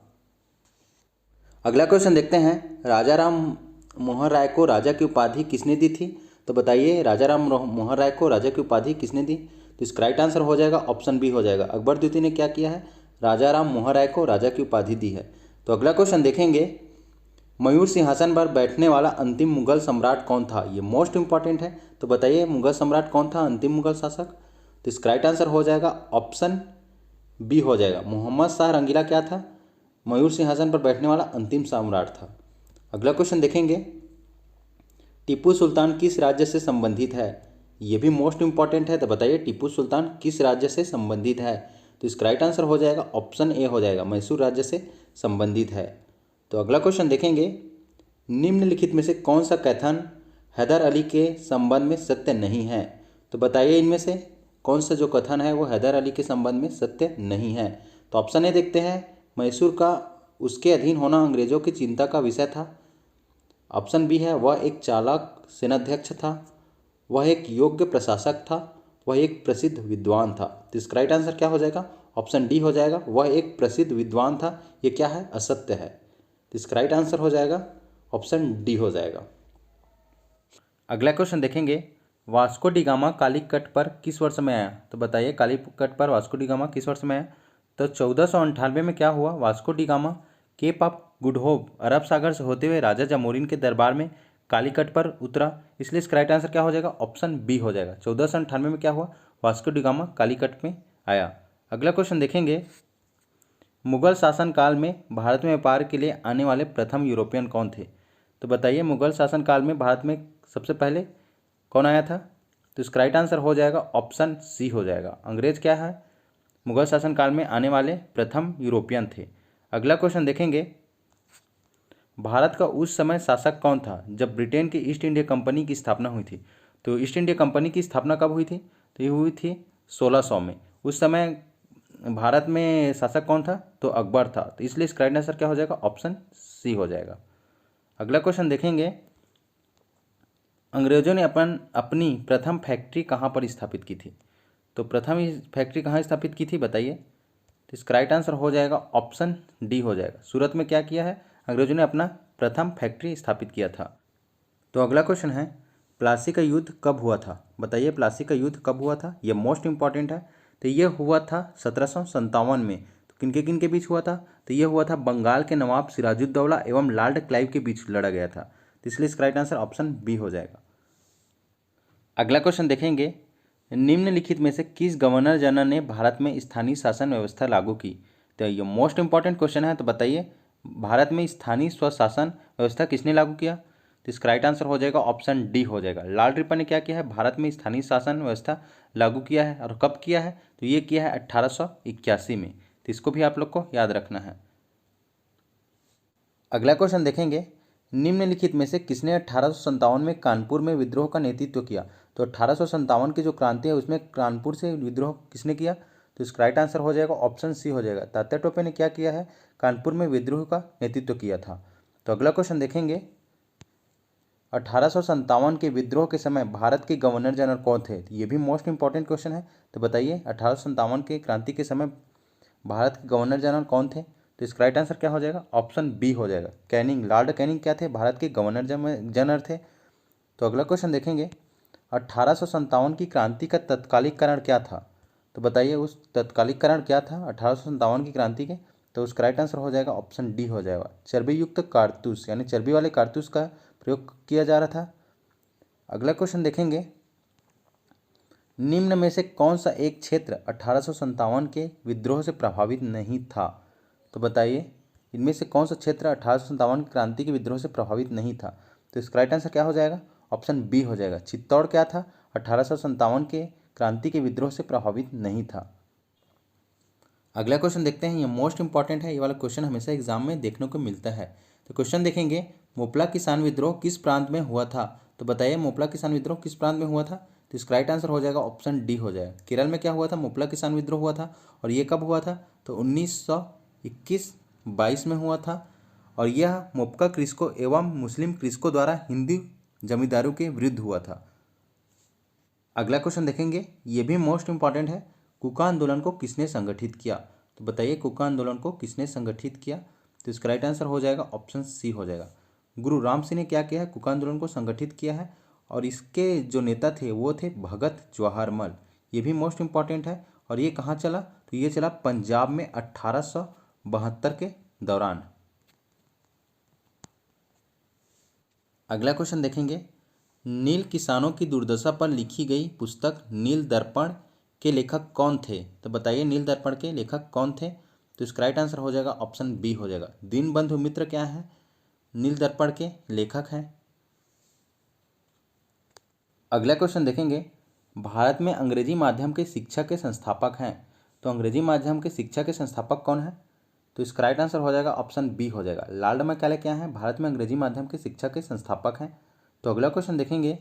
अगला क्वेश्चन देखते हैं, राजा राम मोहन राय को राजा की उपाधि किसने दी थी। तो बताइए राजा राम मोहन राय को राजा की उपाधि किसने दी। तो इसका राइट आंसर हो जाएगा ऑप्शन बी हो जाएगा, अकबर द्वितीय ने क्या किया है, राजा राम मोहन राय को राजा की उपाधि दी है। तो अगला क्वेश्चन देखेंगे, मयूर सिंहासन पर बैठने वाला अंतिम मुगल सम्राट कौन था। ये मोस्ट इंपॉर्टेंट है। तो बताइए मुगल सम्राट कौन था, अंतिम मुगल शासक। तो इसका राइट आंसर हो जाएगा ऑप्शन बी हो जाएगा, मोहम्मद शाह रंगीला क्या था, मयूर सिंहासन पर बैठने वाला अंतिम सम्राट था। अगला क्वेश्चन देखेंगे, टीपू सुल्तान किस राज्य से संबंधित है। ये भी मोस्ट इंपॉर्टेंट है। तो बताइए टीपू सुल्तान किस राज्य से संबंधित है। तो इसका राइट आंसर हो जाएगा ऑप्शन ए हो जाएगा, मैसूर राज्य से संबंधित है। तो अगला क्वेश्चन देखेंगे, निम्नलिखित में से कौन सा कथन हैदर अली के संबंध में सत्य नहीं है। तो बताइए इनमें से कौन सा जो कथन है वो हैदर अली के संबंध में सत्य नहीं है। तो ऑप्शन ए देखते हैं, मैसूर का उसके अधीन होना अंग्रेजों की चिंता का विषय था। ऑप्शन बी है, वह एक चालाक सेनाध्यक्ष था, वह एक योग्य प्रशासक था, वह एक प्रसिद्ध विद्वान था। तो इसका राइट आंसर क्या हो जाएगा, ऑप्शन डी हो जाएगा, वह एक प्रसिद्ध विद्वान था। ये क्या है, असत्य है। तो इसका राइट आंसर हो जाएगा ऑप्शन डी हो जाएगा। अगला क्वेश्चन देखेंगे, वास्को डी गामा कालीकट पर किस वर्ष में आया। तो बताइए कालीकट पर वास्को डी गामा किस वर्ष में आया। तो 1498 में क्या हुआ, Vasco da Gama Cape of Good Hope अरब सागर से होते हुए राजा जामोरिन के दरबार में कालीकट पर उतरा। इसलिए इसका राइट आंसर क्या हो जाएगा, ऑप्शन बी हो जाएगा। 1498 में क्या हुआ, वास्को डी गामा कालीकट में आया। अगला क्वेश्चन देखेंगे, मुगल शासनकाल में भारत में व्यापार के लिए आने वाले प्रथम यूरोपियन कौन थे। तो बताइए मुगल शासनकाल में भारत में सबसे पहले कौन आया था। तो इसका राइट आंसर हो जाएगा ऑप्शन सी हो जाएगा, अंग्रेज क्या है, मुगल शासनकाल में आने वाले प्रथम यूरोपियन थे। अगला क्वेश्चन देखेंगे, भारत का उस समय शासक कौन था जब ब्रिटेन की ईस्ट इंडिया कंपनी की स्थापना हुई थी। तो ईस्ट इंडिया कंपनी की स्थापना कब हुई थी, तो ये हुई थी 1600 में। उस समय भारत में शासक कौन था, तो अकबर था। तो इसलिए इसका राइट आंसर क्या हो जाएगा, ऑप्शन सी हो जाएगा। अगला क्वेश्चन देखेंगे, अंग्रेजों ने अपनी प्रथम फैक्ट्री कहाँ पर स्थापित की थी। तो प्रथम फैक्ट्री कहाँ स्थापित की थी बताइए। तो इसका राइट आंसर हो जाएगा ऑप्शन डी हो जाएगा, सूरत में क्या किया है, अंग्रेजों ने अपना प्रथम फैक्ट्री स्थापित किया था। तो अगला क्वेश्चन है, प्लासी का युद्ध कब हुआ था। बताइए प्लासी का युद्ध कब हुआ था, यह मोस्ट इंपॉर्टेंट है। तो ये हुआ था 1757 में। तो किनके किन के बीच हुआ था, तो ये हुआ था बंगाल के नवाब सिराजुद्दौला एवं लॉर्ड क्लाइव के बीच लड़ा गया था। तो इसलिए इसका राइट आंसर ऑप्शन बी हो जाएगा। अगला क्वेश्चन देखेंगे, निम्नलिखित में से किस गवर्नर जनरल ने भारत में स्थानीय शासन व्यवस्था लागू की। तो ये मोस्ट इंपॉर्टेंट क्वेश्चन है। तो बताइए भारत में स्थानीय स्वशासन व्यवस्था किसने लागू किया। तो इसका राइट आंसर हो जाएगा ऑप्शन डी हो जाएगा, लॉर्ड रिपन ने क्या किया है, भारत में स्थानीय शासन व्यवस्था लागू किया है। और कब किया है, तो ये किया है 1881 में। तो इसको भी आप लोग को याद रखना है। अगला क्वेश्चन देखेंगे, निम्नलिखित में से किसने 1857 में कानपुर में विद्रोह का नेतृत्व किया। तो 1857 की जो क्रांति है उसमें कानपुर से विद्रोह किसने किया। तो इसका राइट आंसर हो जाएगा ऑप्शन सी हो जाएगा, तात्या टोपे ने क्या किया है, कानपुर में विद्रोह का नेतृत्व किया था। तो अगला क्वेश्चन देखेंगे, 1857 के विद्रोह के समय भारत के गवर्नर जनरल कौन थे। ये भी मोस्ट इंपॉर्टेंट क्वेश्चन है। तो बताइए 1857 के क्रांति के समय भारत के गवर्नर जनरल कौन थे। तो इसका राइट आंसर क्या हो जाएगा, ऑप्शन बी हो जाएगा, कैनिंग, लॉर्ड कैनिंग क्या थे, भारत के गवर्नर जनरल थे। तो अगला क्वेश्चन देखेंगे, 1857 की क्रांति का तत्कालिक कारण क्या था। तो बताइए उस तत्कालिक कारण क्या था 1857 की क्रांति के। तो उसका राइट आंसर हो जाएगा ऑप्शन डी हो जाएगा, चर्बी युक्त कारतूस, यानी चर्बी वाले कारतूस का प्रयोग किया जा रहा था। अगला क्वेश्चन देखेंगे, निम्न में से कौन सा एक क्षेत्र 1857 के विद्रोह से प्रभावित नहीं था। तो बताइए इनमें से कौन सा क्षेत्र 1857 की क्रांति के विद्रोह से प्रभावित नहीं था। तो इसका राइट आंसर क्या हो जाएगा, ऑप्शन बी हो जाएगा, चित्तौड़ क्या था 1857 के क्रांति के विद्रोह से प्रभावित नहीं था। अगला क्वेश्चन देखते हैं, ये मोस्ट इंपॉर्टेंट है, ये वाला क्वेश्चन हमेशा एग्जाम में देखने को मिलता है। तो क्वेश्चन देखेंगे, मोपला किसान विद्रोह किस प्रांत में हुआ था। तो बताइए मोपला किसान विद्रोह किस प्रांत में हुआ था। तो इसका राइट आंसर हो जाएगा ऑप्शन डी हो जाएगा, केरल में क्या हुआ था, मोपला किसान विद्रोह हुआ था। और ये कब हुआ था, तो 1921-22 में हुआ था। और यह मोपका कृषकों एवं मुस्लिम कृषकों द्वारा हिंदू जमींदारों के विरुद्ध हुआ था। अगला क्वेश्चन देखेंगे, ये भी मोस्ट इंपॉर्टेंट है, कुका आंदोलन को किसने संगठित किया। तो बताइए कुका आंदोलन को किसने संगठित किया। तो इसका राइट आंसर हो जाएगा ऑप्शन सी हो जाएगा, गुरु राम सिंह ने क्या किया है, कुका आंदोलन को संगठित किया है। और इसके जो नेता थे वो थे भगत जवाहरमल, ये भी मोस्ट इंपॉर्टेंट है। और ये कहाँ चला, तो ये चला पंजाब में 1872 के दौरान। अगला क्वेश्चन देखेंगे, नील किसानों की दुर्दशा पर लिखी गई पुस्तक नील दर्पण के लेखक कौन थे। तो बताइए नील दर्पण के लेखक कौन थे। तो इसका राइट आंसर हो जाएगा ऑप्शन बी हो जाएगा, दीनबंधु मित्र क्या है, नील दर्पण के लेखक हैं। अगला क्वेश्चन देखेंगे, भारत में अंग्रेजी माध्यम के शिक्षा के संस्थापक हैं। तो अंग्रेजी माध्यम के शिक्षा के संस्थापक कौन है। तो इसका राइट आंसर हो जाएगा ऑप्शन बी हो जाएगा, लॉर्ड मैकाले क्या है, भारत में अंग्रेजी माध्यम के शिक्षा के संस्थापक हैं। तो अगला क्वेश्चन देखेंगे,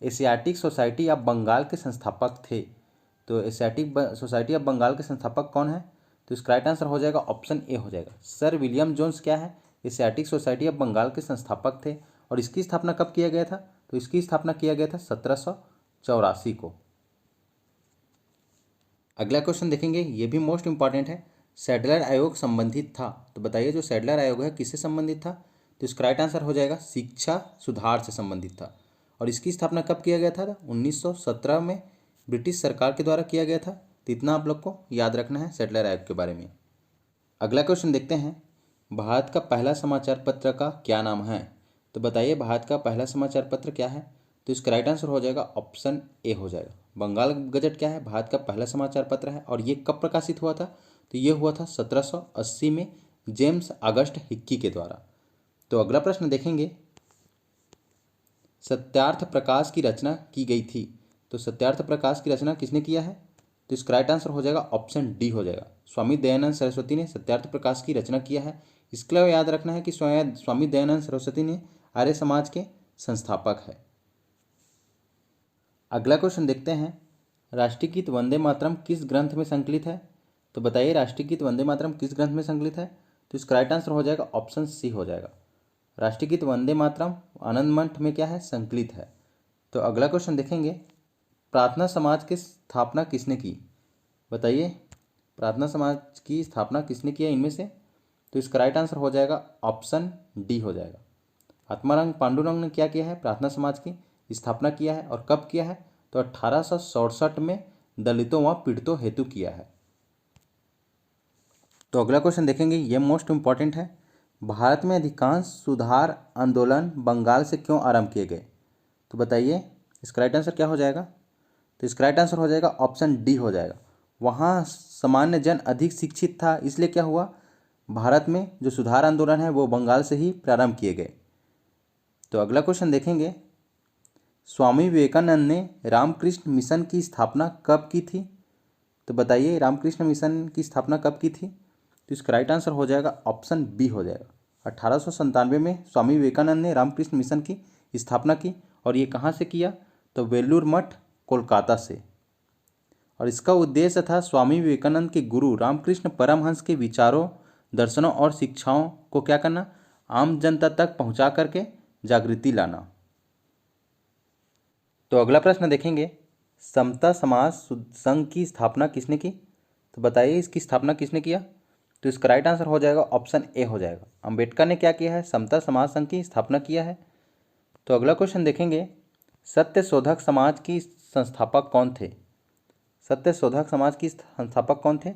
एशियाटिक सोसाइटी ऑफ बंगाल के संस्थापक थे। तो एशियाटिक सोसाइटी ऑफ बंगाल के संस्थापक कौन है। तो इसका राइट आंसर हो जाएगा ऑप्शन ए हो जाएगा, सर विलियम जोन्स क्या है, एशियाटिक सोसाइटी ऑफ बंगाल के संस्थापक थे। और इसकी स्थापना कब किया गया था। तो इसकी स्थापना किया गया था 1784 को। अगला क्वेश्चन देखेंगे, ये भी मोस्ट इंपॉर्टेंट है, सैडलर आयोग संबंधित था। तो बताइए जो सैडलर आयोग है किससे संबंधित था। तो इसका राइट आंसर हो जाएगा शिक्षा सुधार से संबंधित था। और इसकी स्थापना कब किया गया था, 1917 में ब्रिटिश सरकार के द्वारा किया गया था। तो इतना आप लोग को याद रखना है सैडलर आयोग के बारे में। अगला क्वेश्चन देखते हैं, भारत का पहला समाचार पत्र का क्या नाम है। तो बताइए भारत का पहला समाचार पत्र क्या है। तो इसका राइट आंसर हो जाएगा ऑप्शन ए हो जाएगा, बंगाल गजट क्या है, भारत का पहला समाचार पत्र है। और ये कब प्रकाशित हुआ था। तो ये हुआ था 1780 में जेम्स ऑगस्ट हिक्की के द्वारा। तो अगला प्रश्न देखेंगे, सत्यार्थ प्रकाश की रचना की गई थी। तो सत्यार्थ प्रकाश की रचना किसने किया है। तो इसका राइट आंसर हो जाएगा ऑप्शन डी हो जाएगा, स्वामी दयानंद सरस्वती ने सत्यार्थ प्रकाश की रचना किया है। इसके लिए याद रखना है कि स्वामी दयानंद सरस्वती ने आर्य समाज के संस्थापक है। अगला क्वेश्चन देखते हैं, राष्ट्रीय गीत वंदे मातरम किस ग्रंथ में संकलित है। तो बताइए राष्ट्रीय गीत वंदे मातरम किस ग्रंथ में संकलित है। तो इसका राइट आंसर हो जाएगा ऑप्शन सी हो जाएगा, राष्ट्रीय गीत वंदे मातरम आनंद मठ में क्या है, संकलित है। तो अगला क्वेश्चन देखेंगे, प्रार्थना समाज की स्थापना किसने की। बताइए प्रार्थना समाज की स्थापना किसने किया इनमें से। तो इसका राइट आंसर हो जाएगा ऑप्शन डी हो जाएगा, आत्माराम पांडुरंग ने क्या किया है, प्रार्थना समाज की स्थापना किया है। और कब किया है, तो 1867 में दलितों व पीड़ितों हेतु किया है। तो अगला क्वेश्चन देखेंगे, यह मोस्ट इंपॉर्टेंट है, भारत में अधिकांश सुधार आंदोलन बंगाल से क्यों आरंभ किए गए। तो बताइए इसका राइट आंसर क्या हो जाएगा। तो इसका राइट आंसर हो जाएगा ऑप्शन डी हो जाएगा, वहाँ सामान्य जन अधिक शिक्षित था, इसलिए क्या हुआ, भारत में जो सुधार आंदोलन है वो बंगाल से ही प्रारंभ किए गए। तो अगला क्वेश्चन देखेंगे, स्वामी विवेकानंद ने रामकृष्ण मिशन की स्थापना कब की थी। तो बताइए रामकृष्ण मिशन की स्थापना कब की थी। तो इसका राइट आंसर हो जाएगा ऑप्शन बी हो जाएगा, 1897 में स्वामी विवेकानंद ने रामकृष्ण मिशन की स्थापना की। और ये कहाँ से किया, तो वेलूर मठ कोलकाता से। और इसका उद्देश्य था स्वामी विवेकानंद के गुरु रामकृष्ण परमहंस के विचारों, दर्शनों और शिक्षाओं को क्या करना, आम जनता तक पहुँचा करके जागृति लाना। तो अगला प्रश्न देखेंगे, समता समाज संघ की स्थापना किसने की। तो बताइए इसकी स्थापना किसने किया। तो इसका राइट आंसर हो जाएगा ऑप्शन ए हो जाएगा, अंबेडकर ने क्या किया है, समता समाज संघ की स्थापना किया है। तो अगला क्वेश्चन देखेंगे, सत्य शोधक समाज की संस्थापक कौन थे। सत्य शोधक समाज की संस्थापक कौन थे?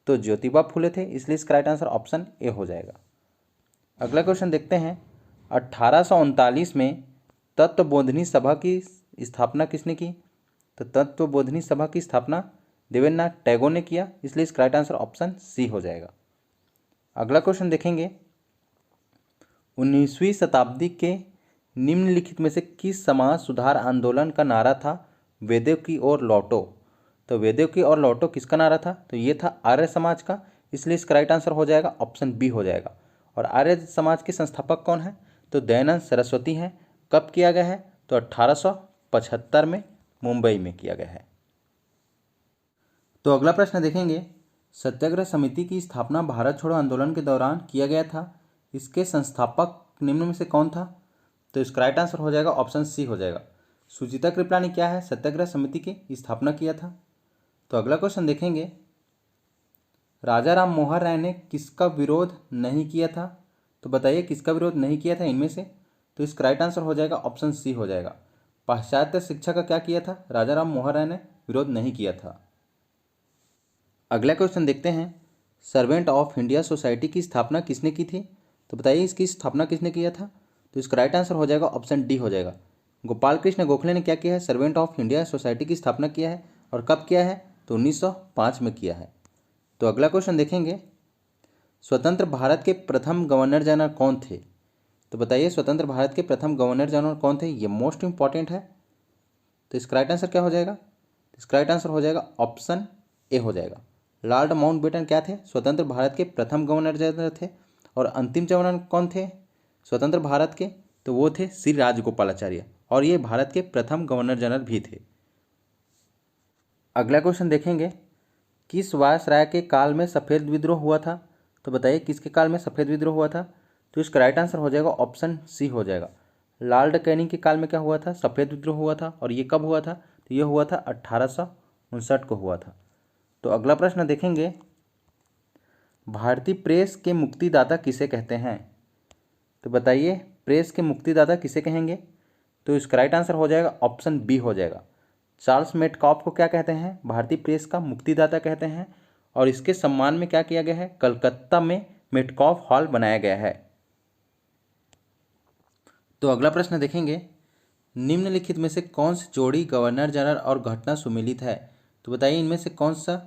तो ज्योतिबा फुले थे, इसलिए इसका राइट आंसर ऑप्शन ए हो जाएगा। अगला क्वेश्चन देखते हैं। 1839 में तत्वबोधिनी सभा की स्थापना किसने की? तो तत्वबोधिनी सभा की स्थापना देवेंद्रनाथ टैगोर ने किया, इसलिए इसका राइट आंसर ऑप्शन सी हो जाएगा। अगला क्वेश्चन देखेंगे। 19वीं शताब्दी के निम्नलिखित में से किस समाज सुधार आंदोलन का नारा था वेदों की ओर लौटो? तो वेदों की ओर लौटो किसका नारा था? तो ये था आर्य समाज का, इसलिए इसका राइट आंसर हो जाएगा ऑप्शन बी हो जाएगा। और आर्य समाज के संस्थापक कौन है? तो दयानंद सरस्वती हैं। कब किया गया है? तो 1875 में मुंबई में किया गया है। तो अगला प्रश्न देखेंगे। सत्याग्रह समिति की स्थापना भारत छोड़ो आंदोलन के दौरान किया गया था, इसके संस्थापक निम्न में से कौन था? तो इसका राइट आंसर हो जाएगा ऑप्शन सी हो जाएगा। सुचिता कृपला ने क्या है सत्याग्रह समिति की स्थापना किया था। तो अगला क्वेश्चन देखेंगे। राजा राम मोहन राय ने किसका विरोध नहीं किया था? तो बताइए किसका विरोध नहीं किया था इनमें से? तो इसका राइट आंसर हो जाएगा ऑप्शन सी हो जाएगा। पाश्चात्य शिक्षा का क्या किया था? राजा राम मोहन राय ने विरोध नहीं किया था। अगला क्वेश्चन देखते हैं। सर्वेंट ऑफ इंडिया सोसाइटी की स्थापना किसने की थी? तो बताइए इसकी स्थापना किसने किया था? तो इसका राइट आंसर हो जाएगा ऑप्शन डी हो जाएगा। गोपाल कृष्ण गोखले ने क्या किया है? सर्वेंट ऑफ इंडिया सोसाइटी की स्थापना किया है। और कब किया है? तो 1905 में किया है। तो अगला क्वेश्चन देखेंगे। स्वतंत्र भारत के प्रथम गवर्नर जनरल कौन थे? तो बताइए स्वतंत्र भारत के प्रथम गवर्नर जनरल कौन थे? ये मोस्ट इंपॉर्टेंट है। तो इसका राइट आंसर क्या हो जाएगा? इसका राइट आंसर हो जाएगा ऑप्शन ए हो जाएगा। लॉर्ड माउंटबेटन क्या थे? स्वतंत्र भारत के प्रथम गवर्नर जनरल थे। और अंतिम गवर्नर कौन थे स्वतंत्र भारत के? तो वो थे श्री राजगोपालाचार्य, और ये भारत के प्रथम गवर्नर जनरल भी थे। अगला क्वेश्चन देखेंगे। किस वायसराय के काल में सफ़ेद विद्रोह हुआ था? तो बताइए किसके काल में सफ़ेद विद्रोह हुआ था? तो इसका राइट आंसर हो जाएगा ऑप्शन सी हो जाएगा। लॉर्ड कैनिंग के काल में क्या हुआ था? सफ़ेद विद्रोह हुआ था। और ये कब हुआ था? तो ये हुआ था 1859 को हुआ था। तो अगला प्रश्न देखेंगे। भारतीय प्रेस के मुक्तिदाता किसे कहते हैं? तो बताइए प्रेस के मुक्तिदाता किसे कहेंगे? तो इसका राइट आंसर हो जाएगा ऑप्शन बी हो जाएगा। चार्ल्स मेटकॉफ को क्या कहते हैं? भारतीय प्रेस का मुक्तिदाता कहते हैं। और इसके सम्मान में क्या किया गया है? कलकत्ता में मेटकॉफ हॉल बनाया गया है। तो अगला प्रश्न देखेंगे। निम्नलिखित में से कौन सी जोड़ी गवर्नर जनरल और घटना सुमेलित है? तो बताइए इनमें से कौन सा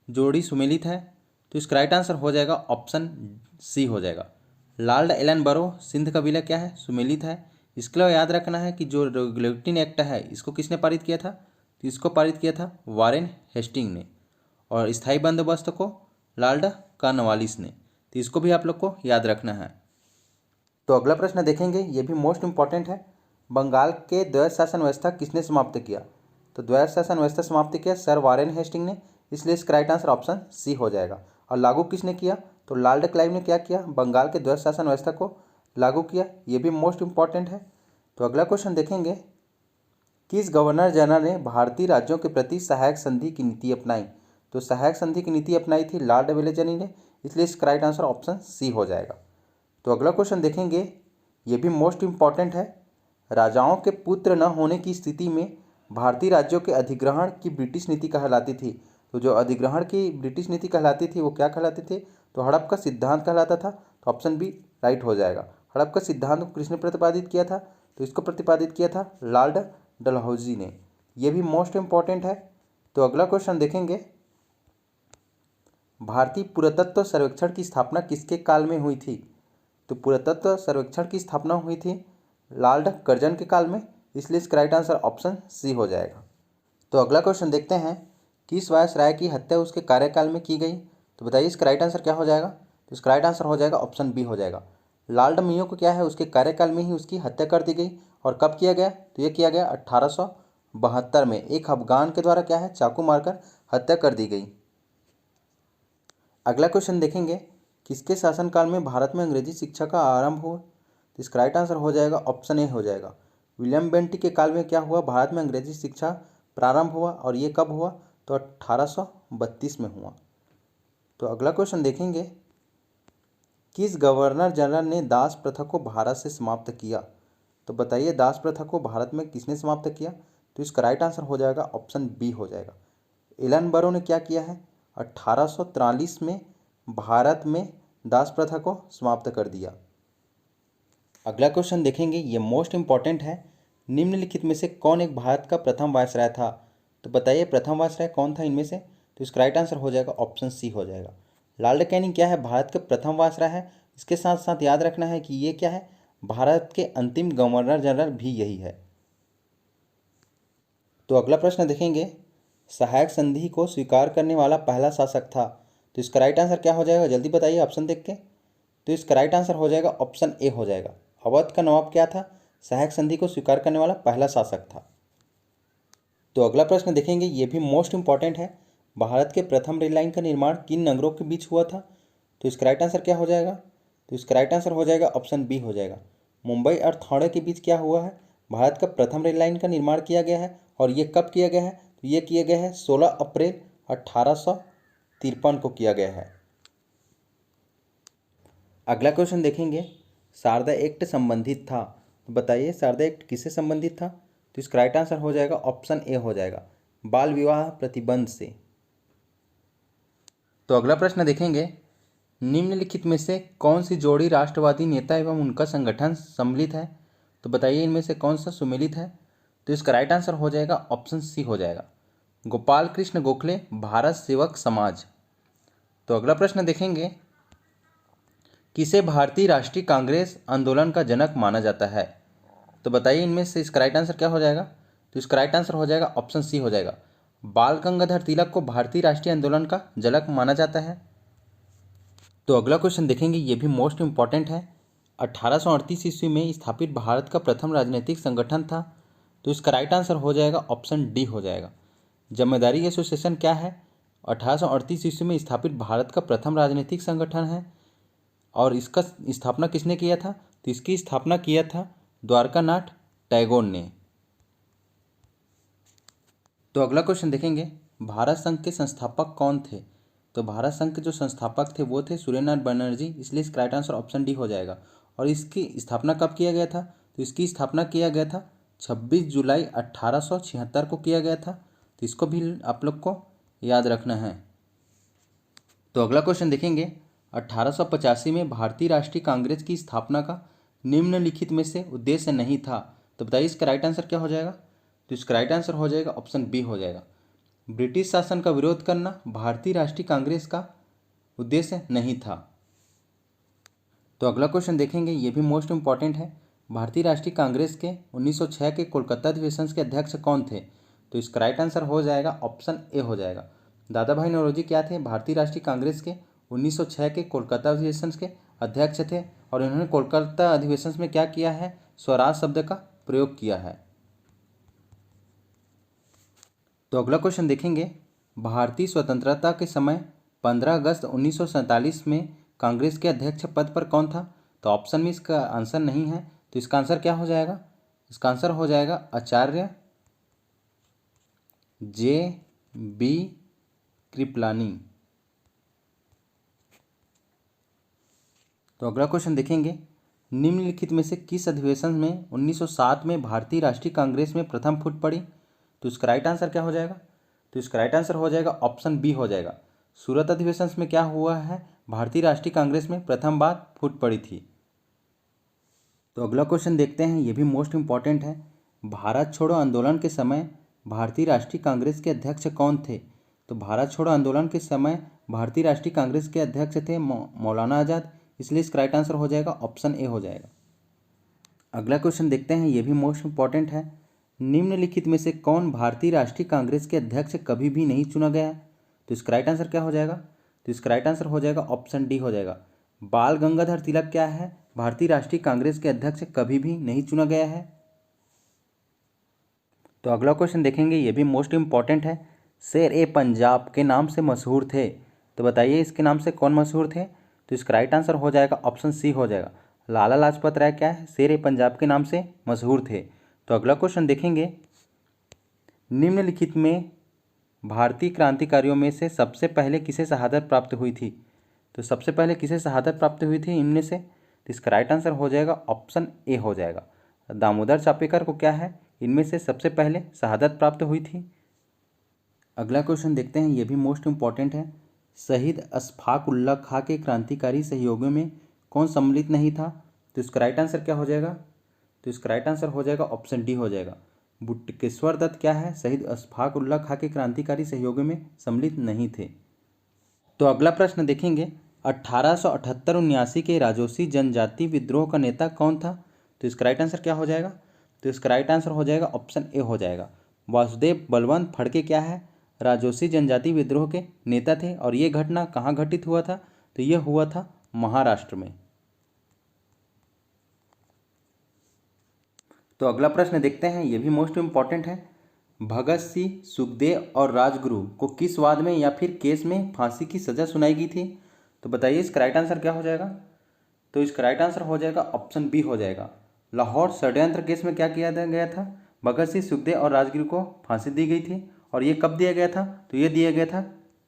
जोड़ी सुमेलित है? तो इसका राइट आंसर हो जाएगा ऑप्शन सी हो जाएगा। लॉर्ड एलन बरो सिंध कबीला क्या है? सुमेलित है। इसके लिए याद रखना है कि जो रेगुलेटिंग एक्ट है इसको किसने पारित किया था? तो इसको पारित किया था वारेन हेस्टिंग ने। और स्थायी बंदोबस्त को लॉर्ड कॉर्नवालिस ने। तो इसको भी आप लोग को याद रखना है। तो अगला प्रश्न देखेंगे, ये भी मोस्ट इंपॉर्टेंट है। बंगाल के द्वैध शासन व्यवस्था किसने समाप्त किया? तो द्वैध शासन व्यवस्था समाप्त किया सर वारेन हेस्टिंग ने, इसलिए इसका राइट आंसर ऑप्शन सी हो जाएगा। और लागू किसने किया? तो लॉर्ड क्लाइव ने क्या किया? बंगाल के द्वैध शासन व्यवस्था को लागू किया। ये भी मोस्ट इंपॉर्टेंट है। तो अगला क्वेश्चन देखेंगे। किस गवर्नर जनरल ने भारतीय राज्यों के प्रति सहायक संधि की नीति अपनाई? तो सहायक संधि की नीति अपनाई थी लॉर्ड वेलेजनी ने, इसलिए इसका राइट आंसर ऑप्शन सी हो जाएगा। तो अगला क्वेश्चन देखेंगे, ये भी मोस्ट इंपॉर्टेंट है। राजाओं के पुत्र न होने की स्थिति में भारतीय राज्यों के अधिग्रहण की ब्रिटिश नीति कहलाती थी। तो जो अधिग्रहण की ब्रिटिश नीति कहलाती थी वो क्या कहलाती थी? तो हड़प का सिद्धांत कहलाता था। तो ऑप्शन बी राइट हो जाएगा। हड़प का सिद्धांत को किसने प्रतिपादित किया था? तो इसको प्रतिपादित किया था लॉर्ड डलहौजी ने। यह भी मोस्ट इंपॉर्टेंट है। तो अगला क्वेश्चन देखेंगे। भारतीय पुरातत्व सर्वेक्षण की स्थापना किसके काल में हुई थी? तो पुरातत्व सर्वेक्षण की स्थापना हुई थी लॉर्ड कर्जन के काल में, इसलिए इसका राइट आंसर ऑप्शन सी हो जाएगा। तो अगला क्वेश्चन देखते हैं। किस वायसराय की हत्या उसके कार्यकाल में की गई? तो बताइए इसका राइट आंसर क्या हो जाएगा? तो इसका राइट आंसर हो जाएगा ऑप्शन बी हो जाएगा। लॉर्ड मेयो को क्या है उसके कार्यकाल में ही उसकी हत्या कर दी गई। और कब किया गया? तो ये किया गया 1872 में। एक अफगान के द्वारा क्या है चाकू मारकर हत्या कर दी गई। अगला क्वेश्चन देखेंगे। किसके शासनकाल में भारत में अंग्रेजी शिक्षा का आरंभ हुआ? तो इसका राइट आंसर हो जाएगा ऑप्शन ए हो जाएगा। विलियम बेंटिक के काल में क्या हुआ? भारत में अंग्रेजी शिक्षा प्रारंभ हुआ। और ये कब हुआ? तो 1832 में हुआ। तो अगला क्वेश्चन देखेंगे। किस गवर्नर जनरल ने दास प्रथा को भारत से समाप्त किया? तो बताइए दास प्रथा को भारत में किसने समाप्त किया? तो इसका राइट आंसर हो जाएगा ऑप्शन बी हो जाएगा। एलन बरो ने क्या किया है? 1843 में भारत में दास प्रथा को समाप्त कर दिया। अगला क्वेश्चन देखेंगे, ये मोस्ट इंपॉर्टेंट है। निम्नलिखित में से कौन एक भारत का प्रथम वायसराय था? तो बताइए प्रथम वायसराय कौन था इनमें से? तो इसका राइट आंसर हो जाएगा ऑप्शन सी हो जाएगा। लॉर्ड कैनिंग क्या है? भारत के प्रथम वायसराय है। इसके साथ साथ याद रखना है कि ये क्या है, भारत के अंतिम गवर्नर जनरल भी यही है। तो अगला प्रश्न देखेंगे, सहायक संधि को स्वीकार करने वाला पहला शासक था। तो इसका राइट आंसर क्या हो जाएगा? जल्दी बताइए ऑप्शन देख के। तो इसका राइट आंसर हो जाएगा ऑप्शन ए हो जाएगा। अवध का नवाब क्या था? सहायक संधि को स्वीकार करने वाला पहला शासक था। तो अगला प्रश्न देखेंगे, ये भी मोस्ट इंपॉर्टेंट है। भारत के प्रथम रेल लाइन का निर्माण किन नगरों के बीच हुआ था? तो इसका राइट आंसर क्या हो जाएगा? तो इसका राइट आंसर हो जाएगा ऑप्शन बी हो जाएगा। मुंबई और थाने के बीच क्या हुआ है? भारत का प्रथम रेल लाइन का निर्माण किया गया है। और ये कब किया गया है? तो ये किया गया है 16 अप्रैल 1853 को किया गया है। अगला क्वेश्चन देखेंगे, शारदा एक्ट संबंधित था। तो बताइए शारदा एक्ट किससे संबंधित था? तो इसका राइट आंसर हो जाएगा ऑप्शन ए हो जाएगा, बाल विवाह प्रतिबंध से। तो अगला प्रश्न देखेंगे, निम्नलिखित में से कौन सी जोड़ी राष्ट्रवादी नेता एवं उनका संगठन सम्मिलित है? तो बताइए इनमें से कौन सा सुमेलित है? तो इसका राइट आंसर हो जाएगा ऑप्शन सी हो जाएगा, गोपाल कृष्ण गोखले भारत सेवक समाज। तो अगला प्रश्न देखेंगे, किसे भारतीय राष्ट्रीय कांग्रेस आंदोलन का जनक माना जाता है? तो बताइए इनमें से इसका राइट आंसर क्या हो जाएगा? तो इसका राइट आंसर हो जाएगा ऑप्शन सी हो जाएगा, बाल गंगाधर तिलक को भारतीय राष्ट्रीय आंदोलन का जनक माना जाता है। तो अगला क्वेश्चन देखेंगे, ये भी मोस्ट इंपॉर्टेंट है। 1838 ईस्वी में स्थापित भारत का प्रथम राजनीतिक संगठन था। तो इसका राइट आंसर हो जाएगा ऑप्शन डी हो जाएगा, जमींदारी एसोसिएशन क्या है? 1838 ईस्वी में स्थापित भारत का प्रथम राजनीतिक संगठन है। और इसका स्थापना किसने किया था? तो इसकी स्थापना किया था द्वारकानाथ टैगोर ने। तो अगला क्वेश्चन देखेंगे, भारत संघ के संस्थापक कौन थे? तो भारत संघ के जो संस्थापक थे वो थे सूर्यनाथ बनर्जी, इसलिए इसका राइट आंसर ऑप्शन डी हो जाएगा। और इसकी स्थापना कब किया गया था? तो इसकी स्थापना किया गया था 26 जुलाई 1876 को किया गया था। तो इसको भी आप लोग को याद रखना है। तो अगला क्वेश्चन देखेंगे, 1885 में भारतीय राष्ट्रीय कांग्रेस की स्थापना का निम्नलिखित में से उद्देश्य नहीं था। तो बताइए इसका राइट आंसर क्या हो जाएगा? तो इसका राइट आंसर हो जाएगा ऑप्शन बी हो जाएगा, ब्रिटिश शासन का विरोध करना भारतीय राष्ट्रीय कांग्रेस का उद्देश्य नहीं था। तो अगला क्वेश्चन देखेंगे, ये भी मोस्ट इंपॉर्टेंट है। भारतीय राष्ट्रीय कांग्रेस के 1906 के कोलकाता अधिवेशन के अध्यक्ष कौन थे? तो इसका राइट आंसर हो जाएगा ऑप्शन ए हो जाएगा, दादा भाई नौरोजी क्या थे? भारतीय राष्ट्रीय कांग्रेस के 1906 के कोलकाता अधिवेशन के अध्यक्ष थे। और इन्होंने कोलकाता अधिवेशन में क्या किया है? स्वराज शब्द का प्रयोग किया है। तो अगला क्वेश्चन देखेंगे, भारतीय स्वतंत्रता के समय 15 अगस्त 1947 में कांग्रेस के अध्यक्ष पद पर कौन था? तो ऑप्शन में इसका आंसर नहीं है। तो इसका आंसर क्या हो जाएगा? इसका आंसर हो जाएगा आचार्य जे बी कृपलानी। तो अगला क्वेश्चन देखेंगे, निम्नलिखित में से किस अधिवेशन में 1907 में भारतीय राष्ट्रीय कांग्रेस में प्रथम फूट पड़ी? तो इसका राइट आंसर क्या हो जाएगा? तो इसका राइट आंसर हो जाएगा ऑप्शन बी हो जाएगा, सूरत अधिवेशन में क्या हुआ है? भारतीय राष्ट्रीय कांग्रेस में प्रथम बार फूट पड़ी थी। तो अगला क्वेश्चन देखते हैं, ये भी मोस्ट इंपॉर्टेंट है। भारत छोड़ो आंदोलन के समय भारतीय राष्ट्रीय कांग्रेस के अध्यक्ष कौन थे? तो भारत छोड़ो आंदोलन के समय भारतीय राष्ट्रीय कांग्रेस के अध्यक्ष थे मौलाना आज़ाद, इसलिए इसका राइट आंसर हो जाएगा ऑप्शन ए हो जाएगा। अगला क्वेश्चन देखते हैं, ये भी मोस्ट इंपॉर्टेंट है। निम्नलिखित में से कौन भारतीय राष्ट्रीय कांग्रेस के अध्यक्ष कभी भी नहीं चुना गया? तो इसका राइट आंसर क्या हो जाएगा? तो इसका राइट आंसर हो जाएगा ऑप्शन डी हो जाएगा, बाल गंगाधर तिलक क्या है? भारतीय राष्ट्रीय कांग्रेस के अध्यक्ष कभी भी नहीं चुना गया है। तो अगला क्वेश्चन देखेंगे, ये भी मोस्ट इंपॉर्टेंट है। शेर ए पंजाब के नाम से मशहूर थे। तो बताइए इसके नाम से कौन मशहूर थे? तो इसका राइट आंसर हो जाएगा ऑप्शन सी हो जाएगा, लाला लाजपत राय क्या है? शेर ए पंजाब के नाम से मशहूर थे। तो अगला क्वेश्चन देखेंगे, निम्नलिखित में भारतीय क्रांतिकारियों में से सबसे पहले किसे शहादत प्राप्त हुई थी? तो सबसे पहले किसे शहादत प्राप्त हुई थी इनमें से? तो इसका राइट आंसर हो जाएगा ऑप्शन ए हो जाएगा, दामोदर चापेकर को क्या है? इनमें से सबसे पहले शहादत प्राप्त हुई थी। अगला क्वेश्चन देखते हैं, ये भी मोस्ट इम्पॉर्टेंट है। शहीद अशफाक उल्लाह खां के क्रांतिकारी सहयोगियों में कौन सम्मिलित नहीं था? तो इसका राइट आंसर क्या हो जाएगा? तो इसका राइट आंसर हो जाएगा ऑप्शन डी हो जाएगा। बटुकेश्वर दत्त क्या है? शहीद अशफाक उल्लाह खां के क्रांतिकारी सहयोगियों में सम्मिलित नहीं थे। तो अगला प्रश्न देखेंगे, 1878-79 के राजौसी जनजाति विद्रोह का नेता कौन था? तो इसका राइट आंसर क्या हो जाएगा? तो इसका राइट आंसर हो जाएगा ऑप्शन ए हो जाएगा। वासुदेव बलवंत फड़के क्या है? राजौसी जनजाति विद्रोह के नेता थे। और ये घटना कहाँ घटित हुआ था? तो ये हुआ था महाराष्ट्र में। तो अगला प्रश्न देखते हैं, ये भी मोस्ट इम्पॉर्टेंट है। भगत सिंह, सुखदेव और राजगुरु को किस वाद में या फिर केस में फांसी की सजा सुनाई गई थी? तो बताइए इसका राइट आंसर क्या हो जाएगा? तो इसका राइट आंसर हो जाएगा ऑप्शन बी हो जाएगा। लाहौर षड्यंत्र केस में क्या किया गया था? भगत सिंह, सुखदेव और राजगुरु को फांसी दी गई थी। और ये कब दिया गया था? तो ये दिया गया था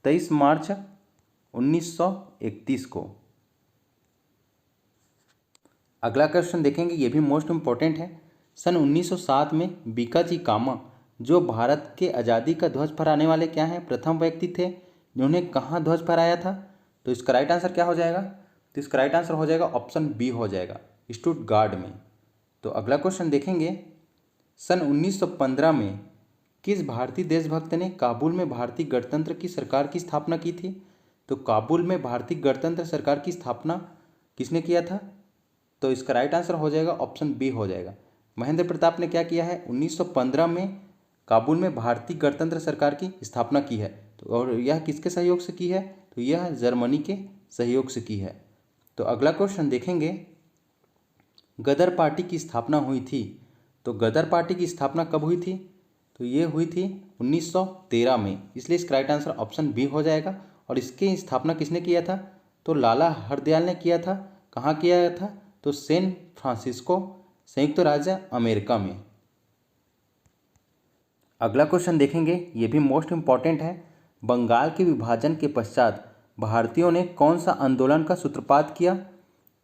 23 मार्च 1931 को। अगला क्वेश्चन देखेंगे, ये भी मोस्ट इम्पॉर्टेंट है। सन 1907 में बीकाजी कामा, जो भारत के आज़ादी का ध्वज फहराने वाले क्या हैं? प्रथम व्यक्ति थे जिन्होंने कहाँ ध्वज फहराया था? तो इसका राइट आंसर क्या हो जाएगा? तो इसका राइट आंसर हो जाएगा ऑप्शन बी हो जाएगा, स्टुटगार्ड में। तो अगला क्वेश्चन देखेंगे, सन 1915 में किस भारतीय देशभक्त ने काबुल में भारतीय गणतंत्र की सरकार की स्थापना की थी? तो काबुल में भारतीय गणतंत्र सरकार की स्थापना किसने किया था? तो इसका राइट आंसर हो जाएगा ऑप्शन बी हो जाएगा। महेंद्र प्रताप ने क्या किया है? 1915 में काबुल में भारतीय गणतंत्र सरकार की स्थापना की है। तो और यह किसके सहयोग से की है? तो यह जर्मनी के सहयोग से की है। तो अगला क्वेश्चन देखेंगे, गदर पार्टी की स्थापना हुई थी। तो गदर पार्टी की स्थापना कब हुई थी? तो ये हुई थी 1913 में, इसलिए इसका राइट आंसर ऑप्शन बी हो जाएगा। और इसकी स्थापना किसने किया था? तो लाला हरदयाल ने किया था। कहाँ किया था? तो सैन फ्रांसिस्को, संयुक्त राज्य अमेरिका में। अगला क्वेश्चन देखेंगे, ये भी मोस्ट इम्पॉर्टेंट है। बंगाल के विभाजन के पश्चात भारतीयों ने कौन सा आंदोलन का सूत्रपात किया?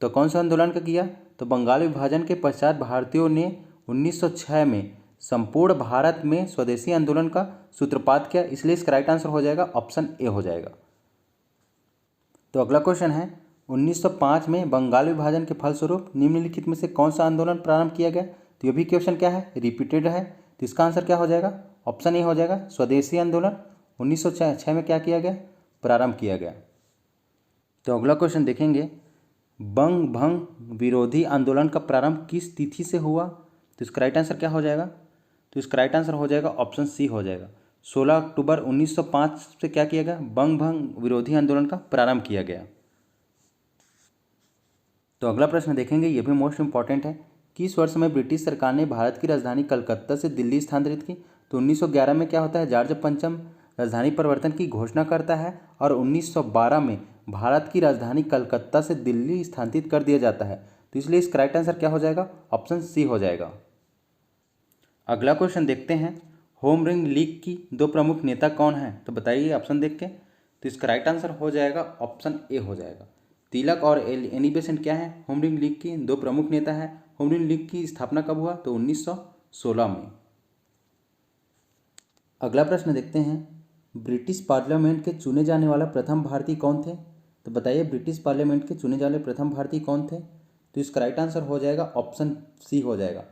तो कौन सा आंदोलन का किया? तो बंगाल विभाजन के पश्चात भारतीयों ने 1906 में संपूर्ण भारत में स्वदेशी आंदोलन का सूत्रपात किया, इसलिए इसका राइट आंसर हो जाएगा ऑप्शन ए हो जाएगा। तो अगला क्वेश्चन है, 1905 में बंगाल विभाजन के फलस्वरूप निम्नलिखित में से कौन सा आंदोलन प्रारंभ किया गया? तो ये भी क्वेश्चन क्या है? रिपीटेड है। तो इसका आंसर क्या हो जाएगा? ऑप्शन ए हो जाएगा, स्वदेशी आंदोलन 1906 में क्या किया गया? प्रारंभ किया गया। तो अगला क्वेश्चन देखेंगे, बंग भंग विरोधी आंदोलन का प्रारंभ किस तिथि से हुआ? तो इसका राइट आंसर क्या हो जाएगा? तो इसका राइट आंसर हो जाएगा ऑप्शन सी हो जाएगा। 16 अक्टूबर 1905 से क्या किया गया? बंग भंग विरोधी आंदोलन का प्रारंभ किया गया। तो अगला प्रश्न देखेंगे, ये भी मोस्ट इंपॉर्टेंट है। किस वर्ष में ब्रिटिश सरकार ने भारत की राजधानी कलकत्ता से दिल्ली स्थानांतरित की? तो 1911 में क्या होता है? जॉर्ज पंचम राजधानी परिवर्तन की घोषणा करता है और 1912 में भारत की राजधानी कलकत्ता से दिल्ली स्थानांतरित कर दिया जाता है। तो इसलिए इसका राइट आंसर क्या हो जाएगा? ऑप्शन सी हो जाएगा। अगला क्वेश्चन देखते हैं, होम रूल लीग की दो प्रमुख नेता कौन हैं? तो बताइए ऑप्शन देख के। तो इसका राइट आंसर हो जाएगा ऑप्शन ए हो जाएगा। तिलक और एनी बेसेंट क्या है? होम रूल लीग की दो प्रमुख नेता हैं। होम रूल लीग की स्थापना कब हुआ? तो 1916 में। अगला प्रश्न देखते हैं, ब्रिटिश पार्लियामेंट के चुने जाने वाला प्रथम भारतीय कौन थे? तो बताइए ब्रिटिश पार्लियामेंट के चुने जाने प्रथम भारतीय कौन थे? तो इसका राइट आंसर हो जाएगा ऑप्शन सी हो जाएगा।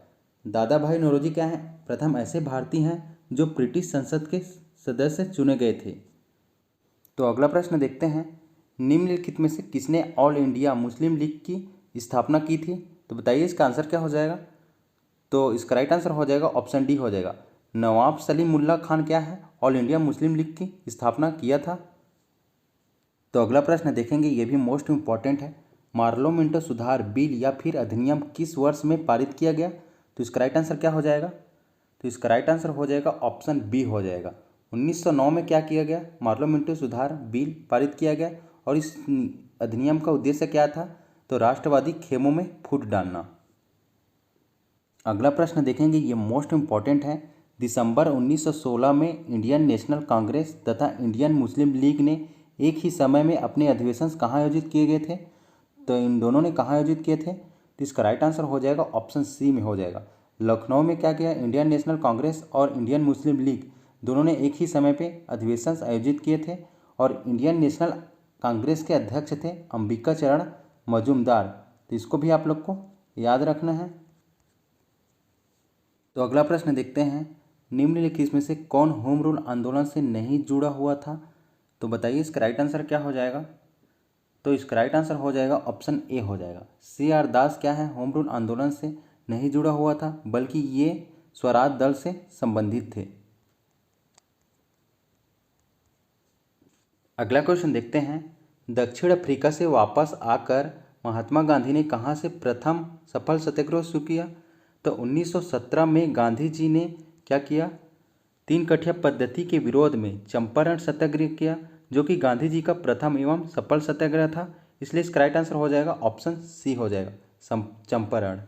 दादा भाई नौरोजी क्या हैं? प्रथम ऐसे भारतीय हैं जो ब्रिटिश संसद के सदस्य चुने गए थे। तो अगला प्रश्न देखते हैं, निम्नलिखित में से किसने ऑल इंडिया मुस्लिम लीग की स्थापना की थी? तो बताइए इसका आंसर क्या हो जाएगा? तो इसका राइट आंसर हो जाएगा ऑप्शन डी हो जाएगा। नवाब सलीमुल्लाह खान क्या है? ऑल इंडिया मुस्लिम लीग की स्थापना किया था। तो अगला प्रश्न देखेंगे, ये भी मोस्ट इम्पॉर्टेंट है। मार्लो मिंटो सुधार बिल या फिर अधिनियम किस वर्ष में पारित किया गया? तो इसका राइट आंसर क्या हो जाएगा? तो इसका राइट आंसर हो जाएगा ऑप्शन बी हो जाएगा। 1909 में क्या किया गया? मार्लो मिंटो सुधार बिल पारित किया गया। और इस अधिनियम का उद्देश्य क्या था? तो राष्ट्रवादी खेमों में फूट डालना। अगला प्रश्न देखेंगे, ये मोस्ट इम्पॉर्टेंट है। दिसंबर 1916 में इंडियन नेशनल कांग्रेस तथा इंडियन मुस्लिम लीग ने एक ही समय में अपने अधिवेशन कहाँ आयोजित किए गए थे? तो इन दोनों ने कहाँ आयोजित किए थे? तो इसका राइट आंसर हो जाएगा ऑप्शन सी में हो जाएगा। लखनऊ में क्या किया? इंडियन नेशनल कांग्रेस और इंडियन मुस्लिम लीग दोनों ने एक ही समय पे अधिवेशन आयोजित किए थे और इंडियन नेशनल कांग्रेस के अध्यक्ष थे अंबिका चरण मजूमदार। तो इसको भी आप लोग को याद रखना है। तो अगला प्रश्न देखते हैं, निम्नलिखित में से कौन होम रूल आंदोलन से नहीं जुड़ा हुआ था? तो बताइए इसका राइट आंसर क्या हो जाएगा? तो इसका राइट आंसर हो जाएगा ऑप्शन ए हो जाएगा। CR दास क्या है, होम रूल आंदोलन से नहीं जुड़ा हुआ था, बल्कि ये स्वराज दल से संबंधित थे। अगला क्वेश्चन देखते हैं, दक्षिण अफ्रीका से वापस आकर महात्मा गांधी ने कहाँ से प्रथम सफल सत्याग्रह शुरू किया? तो 1917 में गांधी जी ने क्या किया? 3 कठिया पद्धति के विरोध में चंपारण सत्याग्रह किया, जो कि गांधी जी का प्रथम एवं सफल सत्याग्रह था। इसलिए इसका राइट आंसर हो जाएगा ऑप्शन सी हो जाएगा, चंपारण।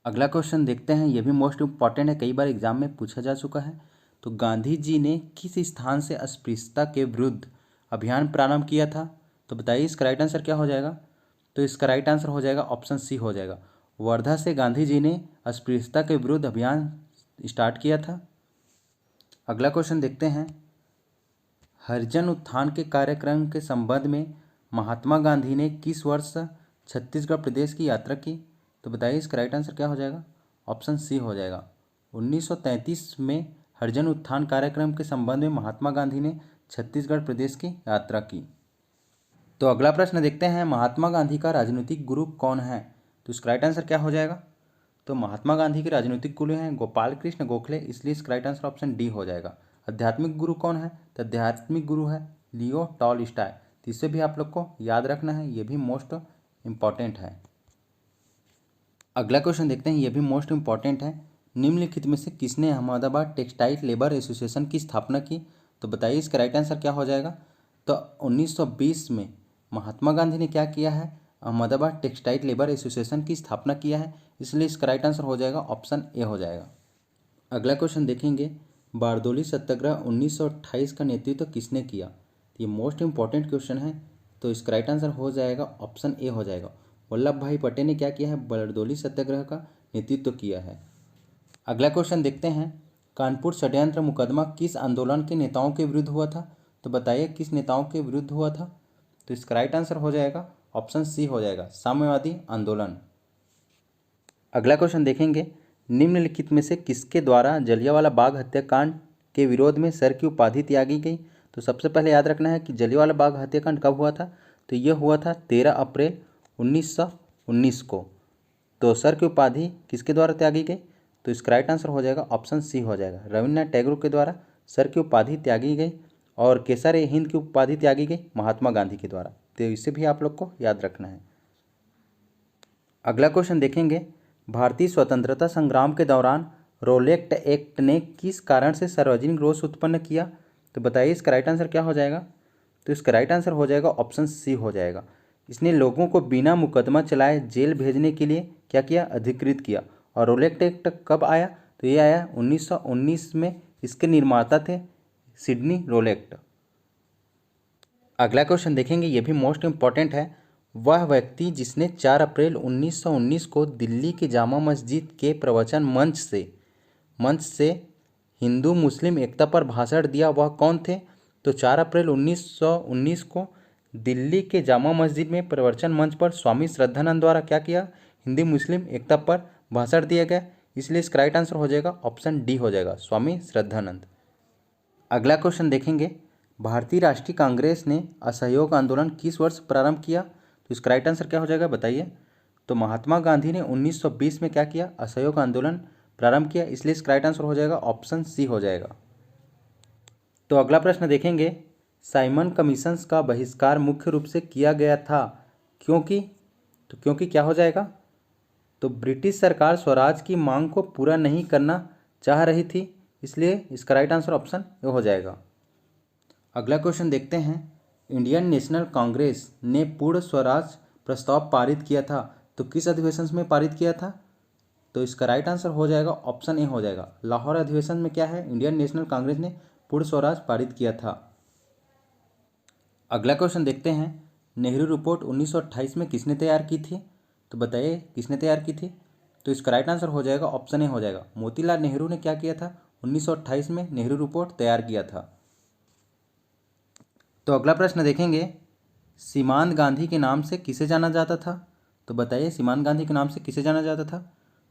अगला क्वेश्चन देखते हैं, यह भी मोस्ट इंपॉर्टेंट है, कई बार एग्जाम में पूछा जा चुका है। तो गांधी जी ने किस स्थान से अस्पृश्यता के विरुद्ध अभियान प्रारंभ किया था? तो बताइए इसका राइट आंसर क्या हो जाएगा? तो इसका राइट आंसर हो जाएगा ऑप्शन सी हो जाएगा, वर्धा से गांधी जी ने अस्पृश्यता के विरुद्ध अभियान स्टार्ट किया था। अगला क्वेश्चन देखते हैं, हरिजन उत्थान के कार्यक्रम के संबंध में महात्मा गांधी ने किस वर्ष छत्तीसगढ़ प्रदेश की यात्रा की? तो बताइए इसका राइट आंसर क्या हो जाएगा? ऑप्शन सी हो जाएगा, 1933 में हरिजन उत्थान कार्यक्रम के संबंध में महात्मा गांधी ने छत्तीसगढ़ प्रदेश की यात्रा की। तो अगला प्रश्न देखते हैं, महात्मा गांधी का राजनीतिक गुरु कौन है? तो इसका राइट आंसर क्या हो जाएगा? तो महात्मा गांधी के राजनीतिक गुरु हैं गोपाल कृष्ण गोखले, इसलिए इसका राइट आंसर ऑप्शन डी हो जाएगा। आध्यात्मिक गुरु कौन है? तो आध्यात्मिक गुरु है लियो टॉलस्टॉय। तो इसे भी आप लोग को याद रखना है, ये भी मोस्ट इम्पॉर्टेंट है। अगला क्वेश्चन देखते हैं, ये भी मोस्ट इम्पॉर्टेंट है, निम्नलिखित में से किसने अहमदाबाद टेक्सटाइल लेबर एसोसिएशन की स्थापना की? तो बताइए इसका राइट आंसर क्या हो जाएगा? तो 1920 में महात्मा गांधी ने क्या किया है? अहमदाबाद टेक्सटाइल लेबर एसोसिएशन की स्थापना किया है, इसलिए इसका राइट आंसर हो जाएगा ऑप्शन ए हो जाएगा। अगला क्वेश्चन देखेंगे, बारदोली सत्याग्रह 1928 का नेतृत्व किसने किया? ये मोस्ट इंपॉर्टेंट क्वेश्चन है, तो इसका राइट आंसर हो जाएगा ऑप्शन ए हो जाएगा, वल्लभ भाई पटेल ने क्या किया है? बारदोली सत्याग्रह का नेतृत्व किया है। अगला क्वेश्चन देखते हैं, कानपुर षड्यंत्र मुकदमा किस आंदोलन के नेताओं के विरुद्ध हुआ था? तो बताइए किस नेताओं के विरुद्ध हुआ था? तो इसका राइट आंसर हो जाएगा ऑप्शन सी हो जाएगा, साम्यवादी आंदोलन। अगला क्वेश्चन देखेंगे, निम्नलिखित में से किसके द्वारा जलियांवाला बाग हत्याकांड के विरोध में सर की उपाधि त्यागी गई? तो सबसे पहले याद रखना है कि जलियांवाला बाग हत्याकांड कब हुआ था? तो ये हुआ था 13 अप्रैल 1919 को। तो सर की उपाधि किसके द्वारा त्यागी गई? तो इसका राइट आंसर हो जाएगा ऑप्शन सी हो जाएगा, रविन्द्रनाथ टैगोर के द्वारा सर की उपाधि त्यागी गई और केसर ए हिंद की उपाधि त्यागी गई महात्मा गांधी के द्वारा। तो इसे भी आप लोग को याद रखना है। अगला क्वेश्चन देखेंगे, भारतीय स्वतंत्रता संग्राम के दौरान रोलेक्ट एक्ट ने किस कारण से सार्वजनिक रोष उत्पन्न किया? तो बताइए इसका राइट आंसर क्या हो जाएगा? तो इसका राइट आंसर हो जाएगा ऑप्शन सी हो जाएगा, इसने लोगों को बिना मुकदमा चलाए जेल भेजने के लिए क्या किया? अधिकृत किया। और रोलेक्ट एक्ट कब आया? तो ये आया 1919 में, इसके निर्माता थे सिडनी रोलेक्ट। अगला क्वेश्चन देखेंगे, ये भी मोस्ट इंपॉर्टेंट है, वह व्यक्ति जिसने 4 अप्रैल 1919 को दिल्ली की जामा मस्जिद के प्रवचन मंच से हिंदू मुस्लिम एकता पर भाषण दिया, वह कौन थे? तो 4 अप्रैल 1919 को दिल्ली के जामा मस्जिद में प्रवचन मंच पर स्वामी श्रद्धानंद द्वारा क्या किया? हिंदू मुस्लिम एकता पर भाषण दिया गया, इसलिए इसका राइट आंसर हो जाएगा ऑप्शन डी हो जाएगा, स्वामी श्रद्धानंद। अगला क्वेश्चन देखेंगे, भारतीय राष्ट्रीय कांग्रेस ने असहयोग आंदोलन किस वर्ष प्रारंभ किया? तो इसका राइट आंसर क्या हो जाएगा बताइए? तो महात्मा गांधी ने 1920 में क्या किया? असहयोग आंदोलन प्रारंभ किया, इसलिए इसका राइट आंसर हो जाएगा ऑप्शन सी हो जाएगा। तो अगला प्रश्न देखेंगे, साइमन कमीशंस का बहिष्कार मुख्य रूप से किया गया था क्योंकि क्या हो जाएगा? तो ब्रिटिश सरकार स्वराज की मांग को पूरा नहीं करना चाह रही थी, इसलिए इसका राइट आंसर ऑप्शन ए हो जाएगा। अगला क्वेश्चन देखते हैं, इंडियन नेशनल कांग्रेस ने पूर्ण स्वराज प्रस्ताव पारित किया था, तो किस अधिवेशन में पारित किया था? तो इसका राइट आंसर हो जाएगा ऑप्शन ए हो जाएगा, लाहौर अधिवेशन में क्या है? इंडियन नेशनल कांग्रेस ने पूर्ण स्वराज पारित किया था। अगला क्वेश्चन देखते हैं, नेहरू रिपोर्ट 1928 में किसने तैयार की थी? तो बताइए किसने तैयार की थी? तो इसका राइट आंसर हो जाएगा ऑप्शन ए हो जाएगा, मोतीलाल नेहरू ने क्या किया था? 1928 में नेहरू रिपोर्ट तैयार किया था। तो अगला प्रश्न देखेंगे, सीमांत गांधी के नाम से किसे जाना जाता था? तो बताइए सीमांत गांधी के नाम से किसे जाना जाता था?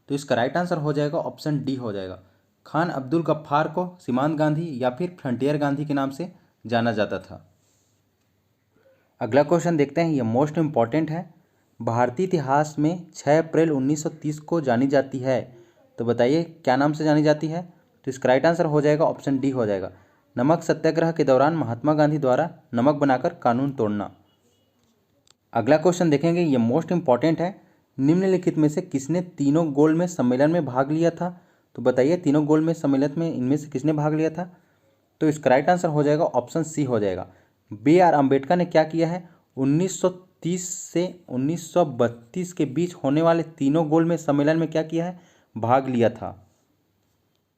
तो इसका राइट आंसर हो जाएगा ऑप्शन डी हो जाएगा। खान अब्दुल गफ्फार को सीमांत गांधी या फिर फ्रंटियर गांधी के नाम से जाना जाता था। अगला क्वेश्चन देखते हैं, यह मोस्ट इम्पॉर्टेंट है। भारतीय इतिहास में 6 अप्रैल 1930 को जानी जाती है, तो बताइए क्या नाम से जानी जाती है? तो इसका राइट आंसर हो जाएगा ऑप्शन डी हो जाएगा। नमक सत्याग्रह के दौरान महात्मा गांधी द्वारा नमक बनाकर कानून तोड़ना। अगला क्वेश्चन देखेंगे, ये मोस्ट इंपॉर्टेंट है। निम्नलिखित में से किसने तीनों गोलमेज सम्मेलन में भाग लिया था? तो बताइए तीनों गोलमेज सम्मेलन में इनमें से किसने भाग लिया था? तो इसका राइट आंसर हो जाएगा ऑप्शन सी हो जाएगा। B.R. अम्बेडकर ने क्या किया है? 1930 से 1932 के बीच होने वाले तीनों गोलमेज सम्मेलन में क्या किया है? भाग लिया था।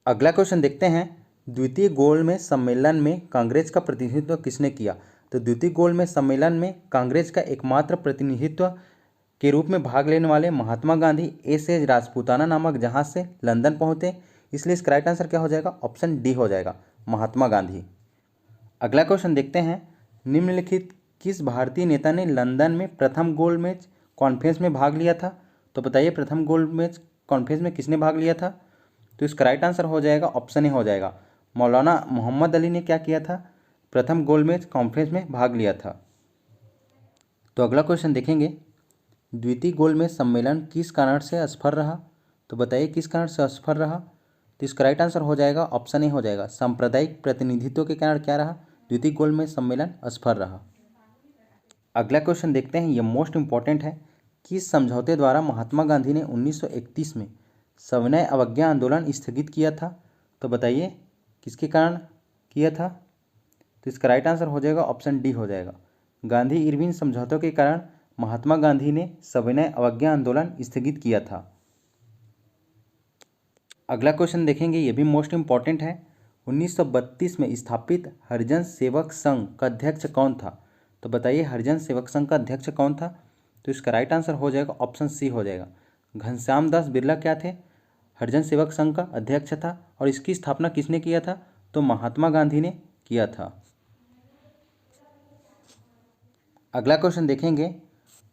अगला क्वेश्चन देखते हैं, द्वितीय गोलमेज सम्मेलन में कांग्रेस का प्रतिनिधित्व किसने किया? तो द्वितीय गोलमेज सम्मेलन में कांग्रेस का एकमात्र प्रतिनिधित्व के रूप में भाग लेने वाले महात्मा गांधी एस राजपूताना नामक जहाज से लंदन पहुंचे, इसलिए इसका राइट आंसर क्या हो जाएगा? ऑप्शन डी हो जाएगा, महात्मा गांधी। अगला क्वेश्चन देखते हैं, निम्नलिखित किस भारतीय नेता ने लंदन में प्रथम गोलमेज कॉन्फ्रेंस में भाग लिया था? तो बताइए प्रथम गोलमेज कॉन्फ्रेंस में किसने भाग लिया था? तो इसका राइट आंसर हो जाएगा ऑप्शन ए हो जाएगा, मौलाना मोहम्मद अली ने क्या किया था? प्रथम गोलमेज कॉन्फ्रेंस में भाग लिया था। तो अगला क्वेश्चन देखेंगे, द्वितीय गोलमेज सम्मेलन किस कारण से असफल रहा? तो बताइए किस कारण से असफल रहा? तो इसका राइट आंसर हो जाएगा ऑप्शन ए हो जाएगा, सांप्रदायिक प्रतिनिधित्व के कारण क्या रहा? द्वितीय गोलमेज सम्मेलन असफल रहा। अगला क्वेश्चन देखते हैं, यह मोस्ट इंपॉर्टेंट है। किस समझौते द्वारा महात्मा गांधी ने 1931 में सविनय अवज्ञा आंदोलन स्थगित किया था? तो बताइए किसके कारण किया था? तो इसका राइट आंसर हो जाएगा ऑप्शन डी हो जाएगा, गांधी इरविन समझौतों के कारण महात्मा गांधी ने सविनय अवज्ञा आंदोलन स्थगित किया था। अगला क्वेश्चन देखेंगे, ये भी मोस्ट इंपॉर्टेंट है। 1932 में स्थापित हरिजन सेवक संघ का अध्यक्ष कौन था? तो बताइए हरिजन सेवक संघ का अध्यक्ष कौन था? तो इसका राइट आंसर हो जाएगा ऑप्शन सी हो जाएगा, घनश्याम दास बिरला क्या थे? हरिजन सेवक संघ का अध्यक्ष था। और इसकी स्थापना किसने किया था? तो महात्मा गांधी ने किया था। अगला क्वेश्चन देखेंगे,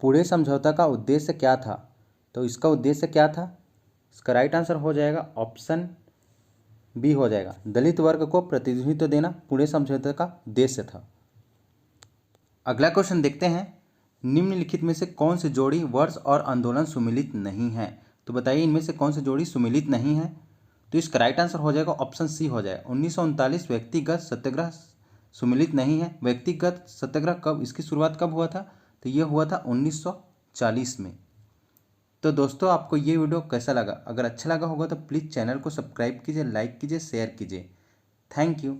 पूरे समझौता का उद्देश्य क्या था? तो इसका उद्देश्य क्या था? इसका राइट आंसर हो जाएगा ऑप्शन बी हो जाएगा, दलित वर्ग को प्रतिनिधित्व देना पूरे समझौते का उद्देश्य था। अगला क्वेश्चन देखते हैं, निम्नलिखित में से कौन सी जोड़ी वर्ष और आंदोलन सुमिलित नहीं है? तो बताइए इनमें से कौन सी जोड़ी सुमिलित नहीं है? तो इसका राइट आंसर हो जाएगा ऑप्शन सी हो जाएगा, 1939 व्यक्तिगत सत्याग्रह सुमिलित नहीं है। व्यक्तिगत सत्याग्रह कब, इसकी शुरुआत कब हुआ था? तो ये हुआ था 1940 में। तो दोस्तों आपको ये वीडियो कैसा लगा? अगर अच्छा लगा होगा तो प्लीज़ चैनल को सब्सक्राइब कीजिए, लाइक कीजिए, शेयर कीजिए। Thank you.